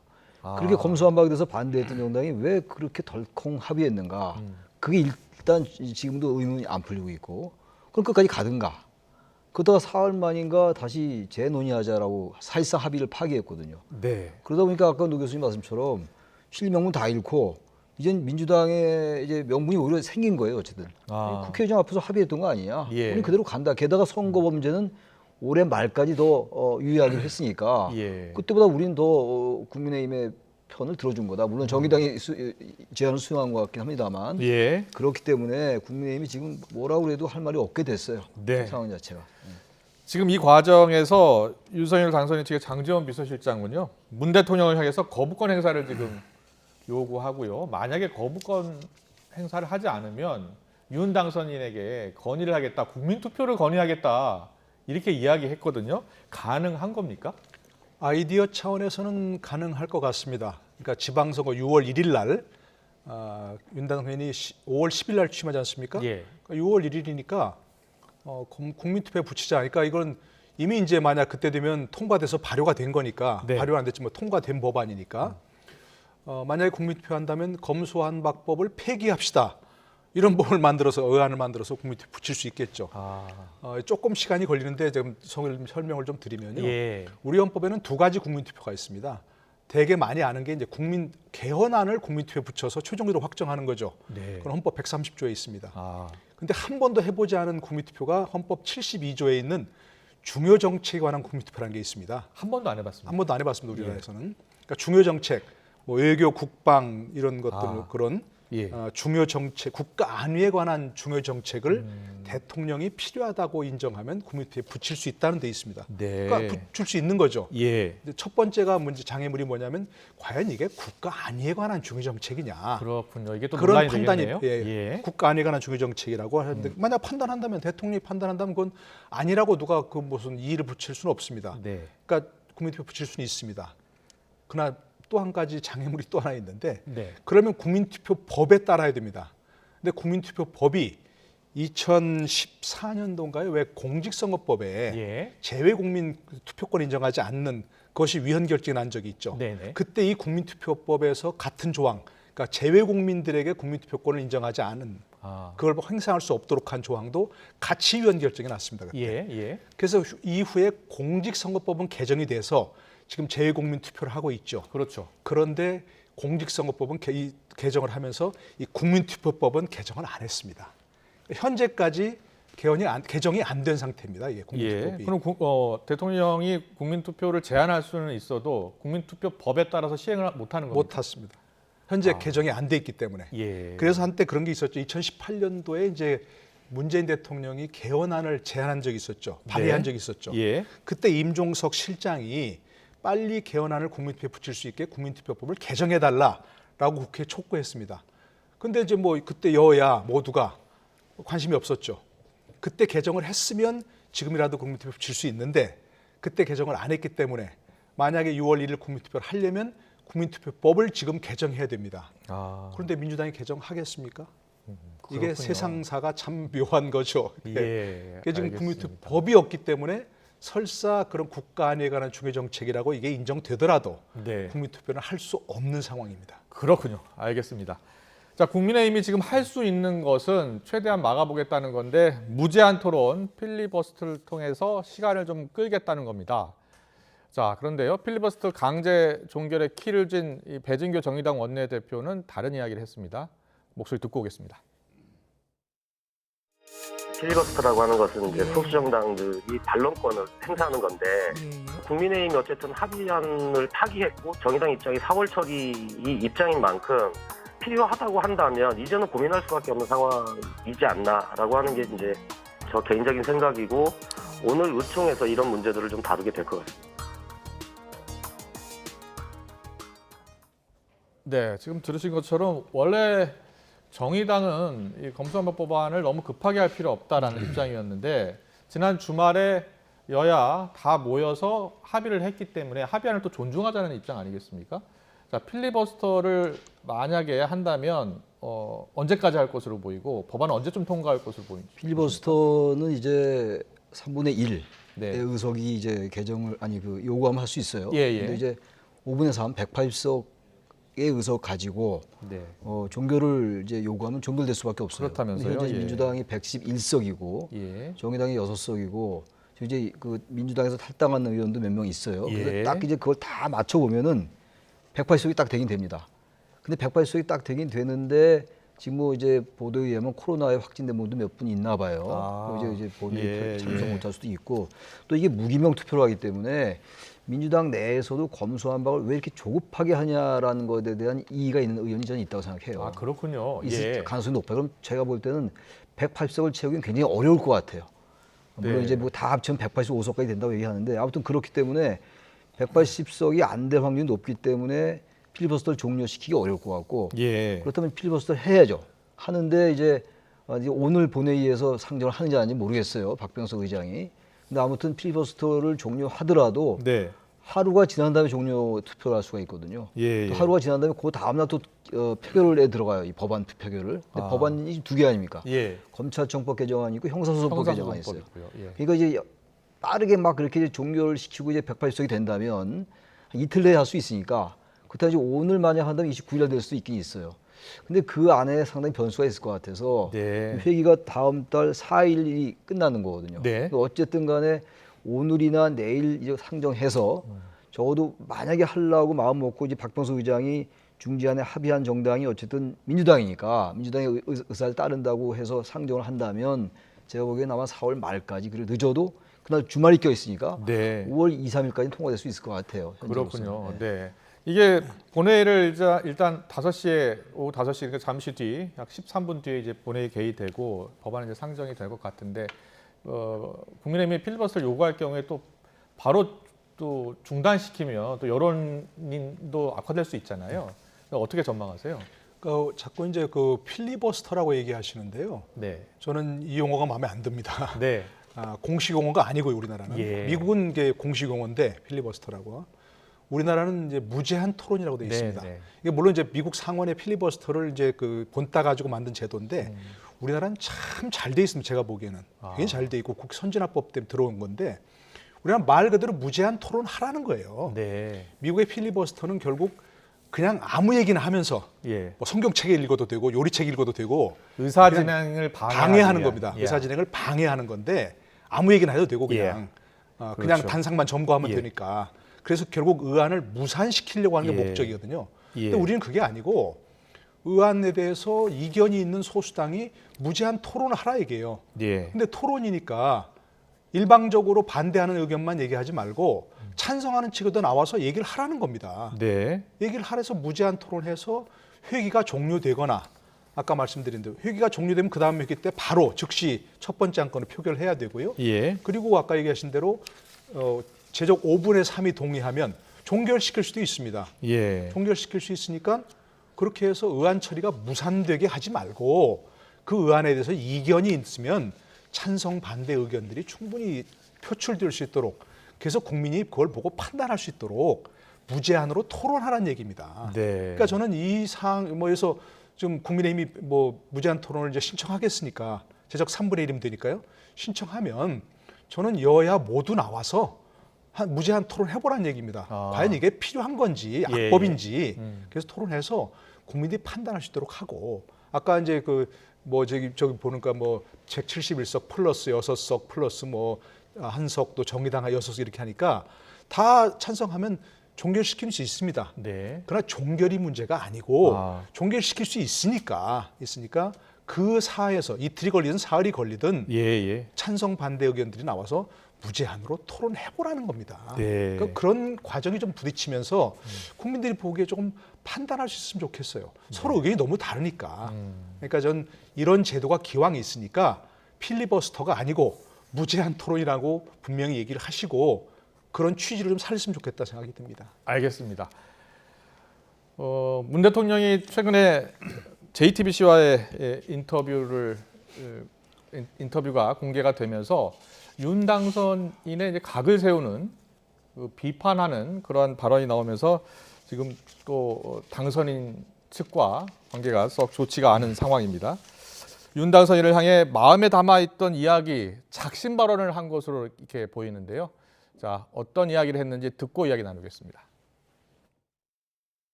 그렇게 검수완박에 대해서 반대했던 정당이 왜 그렇게 덜컹 합의했는가. 그게 일단 지금도 의문이 안 풀리고 있고 그럼 끝까지 가든가. 그러다가 사흘 만인가 다시 재논의하자라고 사실상 합의를 파기했거든요. 네. 그러다 보니까 아까 노 교수님 말씀처럼 실명문 다 잃고 이젠 민주당의 이제 명분이 오히려 생긴 거예요. 어쨌든 국회의장 앞에서 합의했던 거 아니냐. 우리 그대로 간다. 게다가 선거 문제는 올해 말까지 더 유의하기로 했으니까 그때보다 우리는 더 국민의힘의 편을 들어준 거다. 물론 정의당이 제안을 수용한 것 같긴 합니다만 그렇기 때문에 국민의힘이 지금 뭐라고 해도 할 말이 없게 됐어요. 상황 자체가. 지금 이 과정에서 윤석열 당선인 측의 장제원 비서실장은요. 문 대통령을 향해서 거부권 행사를 지금 요구하고요. 만약에 거부권 행사를 하지 않으면 윤 당선인에게 건의를 하겠다. 국민투표를 건의하겠다. 이렇게 이야기했거든요. 가능한 겁니까? 아이디어 차원에서는 가능할 것 같습니다. 그러니까 지방선거 6월 1일 날 윤 당선인이 5월 10일 날 취임하지 않습니까? 그러니까 6월 1일이니까 국민투표에 붙이자. 그러니까 이건 이미 이제 만약 그때 되면 통과돼서 발효가 된 거니까 발효가 안 됐지만 뭐 통과된 법안이니까 만약에 국민투표 한다면 검수완박법을 폐기합시다. 이런 법을 만들어서 의안을 만들어서 국민투표 붙일 수 있겠죠. 조금 시간이 걸리는데 지금 설명을 좀 드리면요. 우리 헌법에는 두 가지 국민투표가 있습니다. 되게 많이 아는 게 이제 국민 개헌안을 국민투표에 붙여서 최종적으로 확정하는 거죠. 그건 헌법 130조에 있습니다. 근데 한 번도 해보지 않은 국민투표가 헌법 72조에 있는 중요 정책에 관한 국민투표라는 게 있습니다. 한 번도 안 해봤습니다. 한 번도 안 해봤습니다. 우리나라에서는. 그러니까 중요 정책, 뭐 외교, 국방 이런 것들 그런 중요 정책, 국가 안위에 관한 중요 정책을 대통령이 필요하다고 인정하면 국민투표에 붙일 수 있다는 데 있습니다. 그러니까 붙일 수 있는 거죠. 첫 번째가 문제 장애물이 뭐냐면 과연 이게 국가 안위에 관한 중요 정책이냐. 그렇군요. 이게 또 그런 논란이 판단이 되겠네요. 국가 안위에 관한 중요 정책이라고 하는데 만약 판단한다면 대통령이 판단한다면 그건 아니라고 누가 그 무슨 이의를 붙일 수는 없습니다. 그러니까 국민투표 붙일 수는 있습니다. 그러나 또 한 가지 장애물이 또 하나 있는데 그러면 국민투표법에 따라야 됩니다. 근데 국민투표법이 2014년도인가요? 왜 공직선거법에 재외국민 투표권 인정하지 않는 것이 위헌 결정이 난 적이 있죠. 그때 이 국민투표법에서 같은 조항, 그러니까 재외국민들에게 국민투표권을 인정하지 않은 그걸 행사할 수 없도록 한 조항도 같이 위헌 결정이 났습니다. 그때. 그래서 이후에 공직선거법은 개정이 돼서 지금 재외국민 투표를 하고 있죠. 그렇죠. 그런데 공직선거법은 개정을 하면서 이 국민투표법은 개정을 안 했습니다. 현재까지 개정이 안 된 상태입니다. 이게 국민투표법이. 그럼 대통령이 국민투표를 제한할 수는 있어도 국민투표법에 따라서 시행을 못하는 겁니까? 못했습니다. 현재 개정이 안 돼 있기 때문에. 그래서 한때 그런 게 있었죠. 2018년도에 이제 문재인 대통령이 개헌안을 제안한 적이 있었죠. 발의한 적이 있었죠. 그때 임종석 실장이 빨리 개헌안을 국민투표에 붙일 수 있게 국민투표법을 개정해달라라고 국회에 촉구했습니다. 근데 이제 뭐 그때 여야 모두가 관심이 없었죠. 그때 개정을 했으면 지금이라도 국민투표 붙일 수 있는데 그때 개정을 안 했기 때문에 만약에 6월 1일 국민투표를 하려면 국민투표법을 지금 개정해야 됩니다. 그런데 민주당이 개정하겠습니까? 이게 세상사가 참 묘한 거죠. 지금 국민투표법이 없기 때문에 설사 그런 국가 안위에 관한 중요 정책이라고 이게 인정되더라도 국민투표는 할 수 없는 상황입니다. 그렇군요. 알겠습니다. 자, 국민의힘이 지금 할 수 있는 것은 최대한 막아보겠다는 건데 무제한 토론, 필리버스터를 통해서 시간을 좀 끌겠다는 겁니다. 자, 그런데요. 필리버스터 강제 종결의 키를 쥔 이 배진교 정의당 원내대표는 다른 이야기를 했습니다. 목소리 듣고 오겠습니다. 필리버스터라고 하는 것은 이제 소수 정당들이 반론권을 행사하는 건데 국민의힘이 어쨌든 합의안을 타기했고 정의당 입장이 4월 처리 입장인 만큼 필요하다고 한다면 이제는 고민할 수밖에 없는 상황이지 않나라고 하는 게 이제 저 개인적인 생각이고 오늘 의총에서 이런 문제들을 좀 다루게 될 것 같습니다. 네, 지금 들으신 것처럼 원래 정의당은 이 검수완박 법안을 너무 급하게 할 필요 없다라는 입장이었는데 지난 주말에 여야 다 모여서 합의를 했기 때문에 합의안을 또 존중하자는 입장 아니겠습니까? 자, 필리버스터를 만약에 한다면 언제까지 할 것으로 보이고 법안은 언제쯤 통과할 것으로 보입니까? 필리버스터는 이제 3분의 1의 네. 의석이 이제 요구하면 할 수 있어요. 예. 근데 이제 5분의 3, 180석의 의석 가지고 네. 종결을 이제 요구하면 종결될 수밖에 없어요. 그렇다면서요? 현재 예. 민주당이 111석이고 예. 정의당이 6석이고 이제 그 민주당에서 탈당한 의원도 몇 명 있어요. 예. 그래서 딱 이제 그걸 다 맞춰 보면은 180석이 딱 되긴 됩니다. 근데 180석이 딱 되긴 되는데 지금 뭐 이제 보도에 의하면 코로나에 확진된 분도 몇 분 있나 봐요. 이제 본인이 참석 못할 수도 있고 또 이게 무기명 투표를 하기 때문에 민주당 내에서도 검수완박을 왜 이렇게 조급하게 하냐라는 것에 대한 이의가 있는 의원이 저는 있다고 생각해요. 아, 그렇군요. 있을 가능성이 높아요. 그럼 제가 볼 때는 180석을 채우기는 굉장히 어려울 것 같아요. 물론 네. 이제 뭐 다 합치면 185석까지 된다고 얘기하는데 아무튼 그렇기 때문에 180석이 안 될 확률이 높기 때문에 필리버스터를 종료시키기 어려울 것 같고 그렇다면 필리버스터를 해야죠. 하는데 이제 오늘 본회의에서 상정을 하는지 아닌지 모르겠어요. 박병석 의장이. 근데 아무튼 필리버스터를 종료하더라도 하루가 지난 다음에 종료 투표를 할 수가 있거든요. 또 하루가 지난 다음에 그 다음날 또 표결에 들어가요. 이 법안 표결을. 근데 법안이 두 개 아닙니까? 검찰청법 개정안이 있고 형사소송법 개정안이 있어요. 그러니까 이제 빠르게 막 그렇게 종결을 시키고 이제 180석이 된다면 이틀 내에 할 수 있으니까 그렇다면 이제 오늘 만약 한다면 29일 날 될 수도 있긴 있어요. 근데 그 안에 상당히 변수가 있을 것 같아서 회기가 다음 달 4일이 끝나는 거거든요. 어쨌든 간에 오늘이나 내일 이제 상정해서 적어도 만약에 하려고 마음 먹고 이제 박병석 의장이 중지안에 합의한 정당이 어쨌든 민주당이니까 민주당의 의사를 따른다고 해서 상정을 한다면 제가 보기엔 아마 4월 말까지 그리고 늦어도 그날 주말이 껴 있으니까 5월 2, 3일까지 통과될 수 있을 것 같아요. 그렇군요. 네. 이게 본회의를 일단 5시에 오후 5시 그러니까 잠시 뒤 약 13분 뒤에 이제 본회의 개의되고 법안이 이제 상정이 될 것 같은데 국민의힘이 필리버스터를 요구할 경우에 또 바로 또 중단시키면 또 여론도 악화될 수 있잖아요. 어떻게 전망하세요? 자꾸 이제 그 필리버스터라고 얘기하시는데요. 저는 이 용어가 마음에 안 듭니다. 공식 용어가 아니고요, 우리나라는. 미국은 이게 공식 용어인데 필리버스터라고. 우리나라는 이제 무제한 토론이라고 되어 있습니다. 이게 물론 이제 미국 상원의 필리버스터를 이제 그 본따 가지고 만든 제도인데 우리나라는 참 잘 돼 있습니다. 제가 보기에는 굉장히 잘 돼 있고 국 선진화법 때문에 들어온 건데 우리나라 말 그대로 무제한 토론하라는 거예요. 미국의 필리버스터는 결국 그냥 아무 얘기나 하면서 뭐 성경책 읽어도 되고 요리책 읽어도 되고 의사 진행을 방해하는 겁니다. 의사 진행을 방해하는 건데 아무 얘기나 해도 되고 그냥 그냥 단상만 점거하면 되니까. 그래서 결국 의안을 무산시키려고 하는 게 목적이거든요. 근데 우리는 그게 아니고 의안에 대해서 이견이 있는 소수당이 무제한 토론을 하라 얘기예요. 근데 토론이니까 일방적으로 반대하는 의견만 얘기하지 말고 찬성하는 측에도 나와서 얘기를 하라는 겁니다. 얘기를 하래서 무제한 토론해서 회기가 종료되거나 아까 말씀드린 대로 회기가 종료되면 그 다음 회기 때 바로 즉시 첫 번째 안건을 표결을 해야 되고요. 그리고 아까 얘기하신 대로 제적 5분의 3이 동의하면 종결시킬 수도 있습니다. 종결시킬 수 있으니까 그렇게 해서 의안 처리가 무산되게 하지 말고 그 의안에 대해서 이견이 있으면 찬성 반대 의견들이 충분히 표출될 수 있도록 그래서 국민이 그걸 보고 판단할 수 있도록 무제한으로 토론하라는 얘기입니다. 그러니까 저는 이 사항 뭐에서 좀 국민의힘이 뭐 무제한 토론을 이제 신청하겠으니까 제적 3분의 1이면 되니까요. 신청하면 저는 여야 모두 나와서 무제한 토론 해보라는 얘기입니다. 과연 이게 필요한 건지 악법인지 그래서 토론해서 국민들이 판단할 수 있도록 하고 아까 이제 그 뭐 저기 보니까 뭐 171석 플러스 6석 플러스 뭐 한석 또 정의당 6석 이렇게 하니까 다 찬성하면 종결시킬 수 있습니다. 네. 그러나 종결이 문제가 아니고 종결시킬 수 있으니까 그 사에서 이틀이 걸리든 사흘이 걸리든 찬성 반대 의견들이 나와서 무제한으로 토론해보라는 겁니다. 네. 그러니까 그런 과정이 좀 부딪히면서 국민들이 보기에 조금 판단할 수 있으면 좋겠어요. 서로 의견이 너무 다르니까. 그러니까 전 이런 제도가 기왕 있으니까 필리버스터가 아니고 무제한 토론이라고 분명히 얘기를 하시고 그런 취지를 좀 살렸으면 좋겠다 생각이 듭니다. 알겠습니다. 문 대통령이 최근에 JTBC와의 인터뷰가 공개가 되면서 윤 당선인의 이제 각을 세우는 비판하는 그러한 발언이 나오면서 지금 또 당선인 측과 관계가 썩 좋지가 않은 상황입니다. 윤 당선인을 향해 마음에 담아있던 이야기, 작심 발언을 한 것으로 이렇게 보이는데요. 자, 어떤 이야기를 했는지 듣고 이야기 나누겠습니다.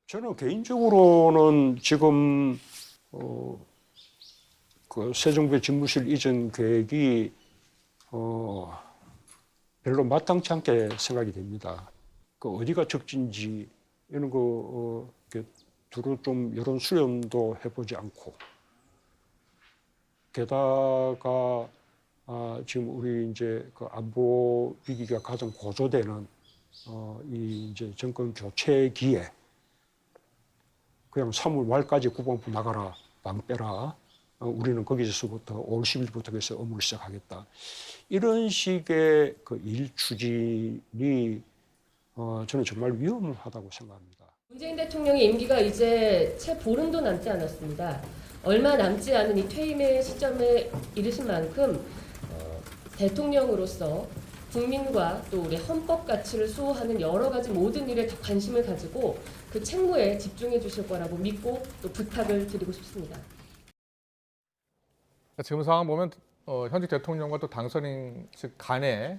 저는 개인적으로는 지금 그 새 정부의 집무실 이전 계획이 별로 마땅치 않게 생각이 됩니다. 그 어디가 적진지 이런 거 두루 좀 여론 수렴도 해보지 않고 게다가 지금 우리 이제 그 안보 위기가 가장 고조되는 이 이제 정권 교체기에 그냥 3월 말까지 국방부 나가라, 방 빼라. 우리는 거기서부터 5월 10일부터 해서 업무를 시작하겠다. 이런 식의 그 일 추진이 저는 정말 위험하다고 생각합니다. 문재인 대통령의 임기가 이제 채 보름도 남지 않았습니다. 얼마 남지 않은 이 퇴임의 시점에 이르신 만큼 대통령으로서 국민과 또 우리 헌법 가치를 수호하는 여러 가지 모든 일에 더 관심을 가지고 그 책무에 집중해 주실 거라고 믿고 또 부탁을 드리고 싶습니다. 지금 상황 보면 현직 대통령과 또 당선인 측 간에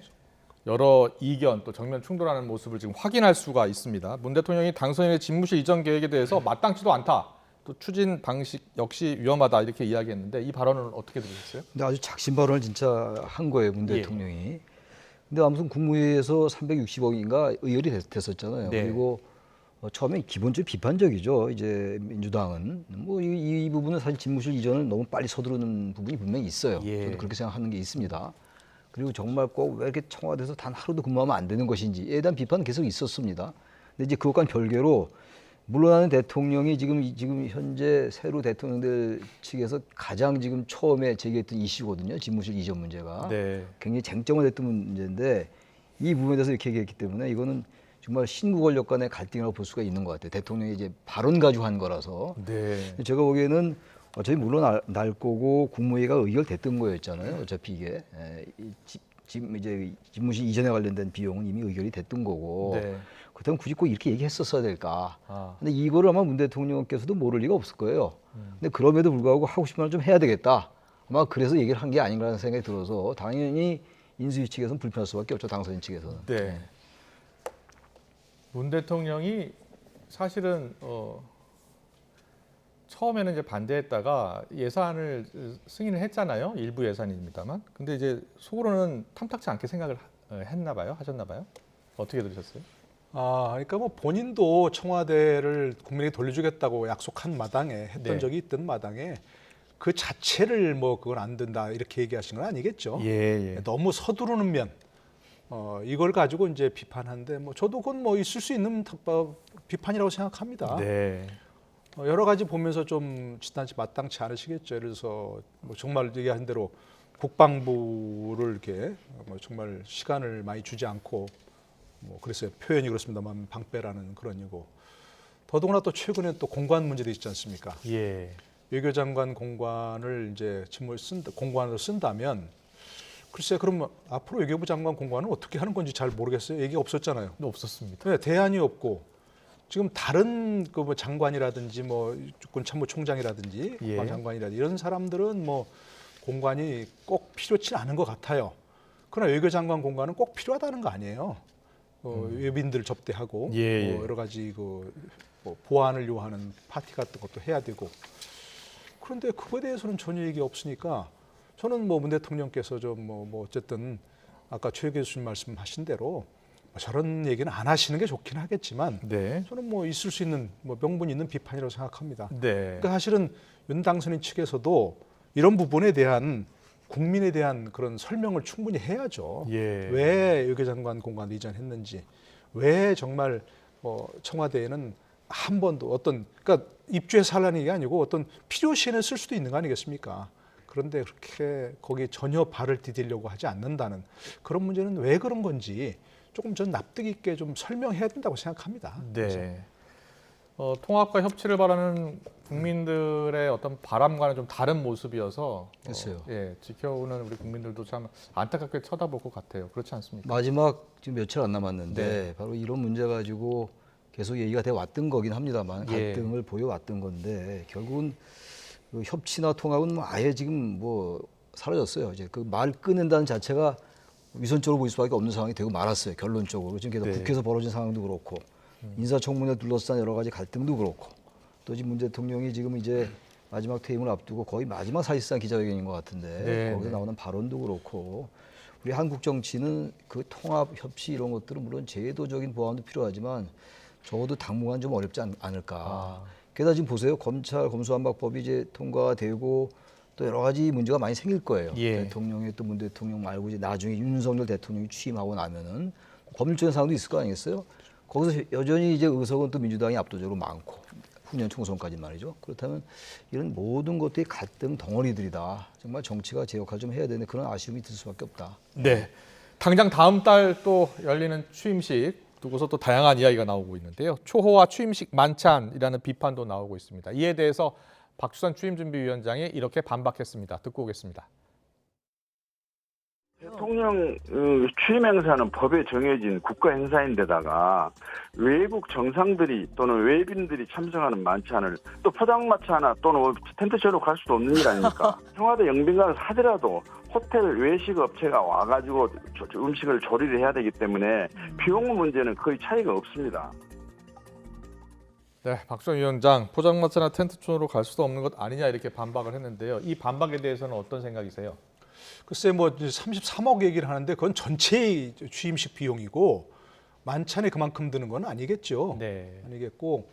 여러 이견 또 정면 충돌하는 모습을 지금 확인할 수가 있습니다. 문 대통령이 당선인의 집무실 이전 계획에 대해서 마땅치도 않다. 또 추진 방식 역시 위험하다 이렇게 이야기했는데 이 발언을 어떻게 들으셨어요? 근데 아주 작심 발언을 진짜 한 거예요, 문 대통령이. 근데 아무튼 국무회의에서 360억인가 의결이 됐었잖아요. 네. 그리고 처음에 기본적으로 비판적이죠. 이제 민주당은 뭐 이 부분은 사실 집무실 이전을 너무 빨리 서두르는 부분이 분명히 있어요. 저도 그렇게 생각하는 게 있습니다. 그리고 정말 꼭 왜 이렇게 청와대에서 단 하루도 근무하면 안 되는 것인지에 대한 비판은 계속 있었습니다. 근데 이제 그것과는 별개로 물러나는 대통령이 지금 현재 새로 대통령들 측에서 가장 지금 처음에 제기했던 이슈거든요. 집무실 이전 문제가 굉장히 쟁점화 됐던 문제인데 이 부분에 대해서 이렇게 얘기했기 때문에 이거는 정말 신구 권력 간의 갈등이라고 볼 수가 있는 것 같아요. 대통령이 이제 발언 가지고 한 거라서. 제가 보기에는 어차피 물러날 거고 국무회의가 의결됐던 거였잖아요. 어차피 이게 이제 집무실 이전에 관련된 비용은 이미 의결이 됐던 거고. 그렇다면 굳이 꼭 이렇게 얘기했었어야 될까? 근데 이거를 아마 문 대통령께서도 모를 리가 없을 거예요. 근데 그럼에도 불구하고 하고 싶은 말 좀 해야 되겠다. 아마 그래서 얘기를 한 게 아닌가라는 생각이 들어서 당연히 인수위 측에서는 불편할 수밖에 없죠. 당선인 측에서는. 네. 문 대통령이 사실은 처음에는 이제 반대했다가 예산을 승인을 했잖아요. 일부 예산입니다만. 근데 이제 속으로는 탐탁치 않게 생각을 했나 봐요. 하셨나 봐요. 어떻게 들으셨어요? 그러니까 뭐 본인도 청와대를 국민에게 돌려주겠다고 약속한 마당에 했던 적이 있던 마당에 그 자체를 뭐 그건 안 된다 이렇게 얘기하신 건 아니겠죠. 너무 서두르는 면 이걸 가지고 이제 비판하는데 뭐 저도 그건 뭐 있을 수 있는 비판이라고 생각합니다. 여러 가지 보면서 좀 지탄치 마땅치 않으시겠죠. 예를 들어서 뭐 정말 얘기한 대로 국방부를 이렇게 뭐 정말 시간을 많이 주지 않고 뭐 그랬어요. 표현이 그렇습니다만 방빼라는 그런 이고 더더구나 또 최근에 또 공관 문제도 있지 않습니까? 외교장관 공관을 이제 공관으로 쓴다면 글쎄 그럼 앞으로 외교부 장관 공관은 어떻게 하는 건지 잘 모르겠어요. 얘기가 없었잖아요. 없었습니다. 네, 대안이 없고 지금 다른 그 뭐 장관이라든지 뭐 육군 참모총장이라든지 국방장관이라든지 이런 사람들은 뭐 공관이 꼭 필요치 않은 것 같아요. 그러나 외교장관 공관은 꼭 필요하다는 거 아니에요. 외빈들 접대하고 뭐 여러 가지 그 뭐 보안을 요하는 파티 같은 것도 해야 되고 그런데 그거에 대해서는 전혀 얘기 없으니까 저는 뭐 문 대통령께서 좀 뭐 어쨌든 아까 최 교수님 말씀하신 대로 저런 얘기는 안 하시는 게 좋긴 하겠지만 네. 저는 뭐 있을 수 있는 명분 있는 비판이라고 생각합니다. 네. 그러니까 사실은 윤 당선인 측에서도 이런 부분에 대한 국민에 대한 그런 설명을 충분히 해야죠. 예. 왜 외교장관 공간 이전했는지, 왜 정말 청와대에는 한 번도 그러니까 입주해서 하려는 게 아니고 어떤 필요시에는 쓸 수도 있는 거 아니겠습니까? 그런데 그렇게 거기에 전혀 발을 디디려고 하지 않는다는 그런 문제는 왜 그런 건지 조금 전 납득 있게 좀 설명해야 된다고 생각합니다. 네. 통합과 협치를 바라는 국민들의 어떤 바람과는 좀 다른 모습이어서 글쎄요. 예, 지켜오는 우리 국민들도 참 안타깝게 쳐다볼 것 같아요. 그렇지 않습니까? 마지막 지금 며칠 안 남았는데 네. 바로 이런 문제 가지고 계속 얘기가 돼 왔던 거긴 합니다만 예. 갈등을 보여왔던 건데 결국은 그 협치나 통합은 뭐 아예 지금 뭐 사라졌어요. 이제 그 말 끊는다는 자체가 위선적으로 보일 수밖에 없는 상황이 되고 말았어요. 결론적으로 지금 계속 네. 국회에서 벌어진 상황도 그렇고 인사청문회 둘러싼 여러 가지 갈등도 그렇고 또 지금 문 대통령이 지금 이제 마지막 퇴임을 앞두고 거의 마지막 사실상 기자회견인 것 같은데 네, 거기서 네. 나오는 발언도 그렇고 우리 한국 정치는 그 통합, 협치 이런 것들은 물론 제도적인 보완도 필요하지만 적어도 당분간 좀 어렵지 않을까. 게다가 지금 보세요. 검찰 검수완박법이 이제 통과되고 또 여러 가지 문제가 많이 생길 거예요. 예. 대통령의 또 문 대통령 말고 이제 나중에 윤석열 대통령이 취임하고 나면은 법률적인 상황도 있을 거 아니겠어요? 거기서 여전히 이제 의석은 또 민주당이 압도적으로 많고 후년 총선까지 말이죠. 그렇다면 이런 모든 것들이 갈등 덩어리들이다. 정말 정치가 제 역할 좀 해야 되는데 그런 아쉬움이 들 수밖에 없다. 네. 당장 다음 달 또 열리는 취임식 두고서 또 다양한 이야기가 나오고 있는데요. 초호화 취임식 만찬이라는 비판도 나오고 있습니다. 이에 대해서 박주선 취임준비위원장이 이렇게 반박했습니다. 듣고 오겠습니다. 대통령 취임 행사는 법에 정해진 국가 행사인데다가 외국 정상들이 또는 외빈들이 참석하는 만찬을 또 포장마차 하나 또는 텐트쇼로 갈 수도 없는 일 아닙니까? 청와대 영빈관을 사더라도 호텔 외식 업체가 와가지고 음식을 조리를 해야 되기 때문에 비용 문제는 거의 차이가 없습니다. 네, 박주선 위원장, 포장마차나 텐트촌으로 갈 수도 없는 것 아니냐 이렇게 반박을 했는데요. 이 반박에 대해서는 어떤 생각이세요? 글쎄 뭐 33억 얘기를 하는데 그건 전체 취임식 비용이고 만찬에 그만큼 드는 건 아니겠죠. 네. 아니겠고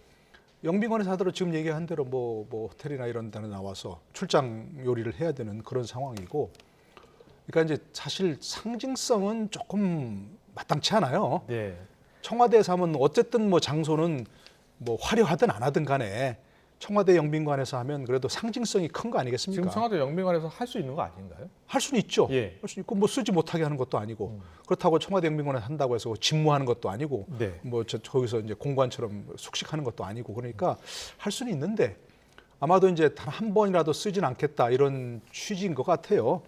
영빈관에서 하더라도 지금 얘기한 대로 뭐 호텔이나 이런 데는 나와서 출장 요리를 해야 되는 그런 상황이고 그러니까 이제 사실 상징성은 조금 마땅치 않아요. 네. 청와대에서 하면 어쨌든 뭐 장소는 뭐 화려하든 안 하든 간에 청와대 영빈관에서 하면 그래도 상징성이 큰 거 아니겠습니까? 지금 청와대 영빈관에서 할 수 있는 거 아닌가요? 할 수는 있죠. 예. 할 수 있고 뭐 쓰지 못하게 하는 것도 아니고 그렇다고 청와대 영빈관에서 한다고 해서 집무하는 것도 아니고 네. 뭐 거기서 이제 공관처럼 숙식하는 것도 아니고 그러니까 할 수는 있는데 아마도 이제 단 한 번이라도 쓰진 않겠다 이런 취지인 것 같아요.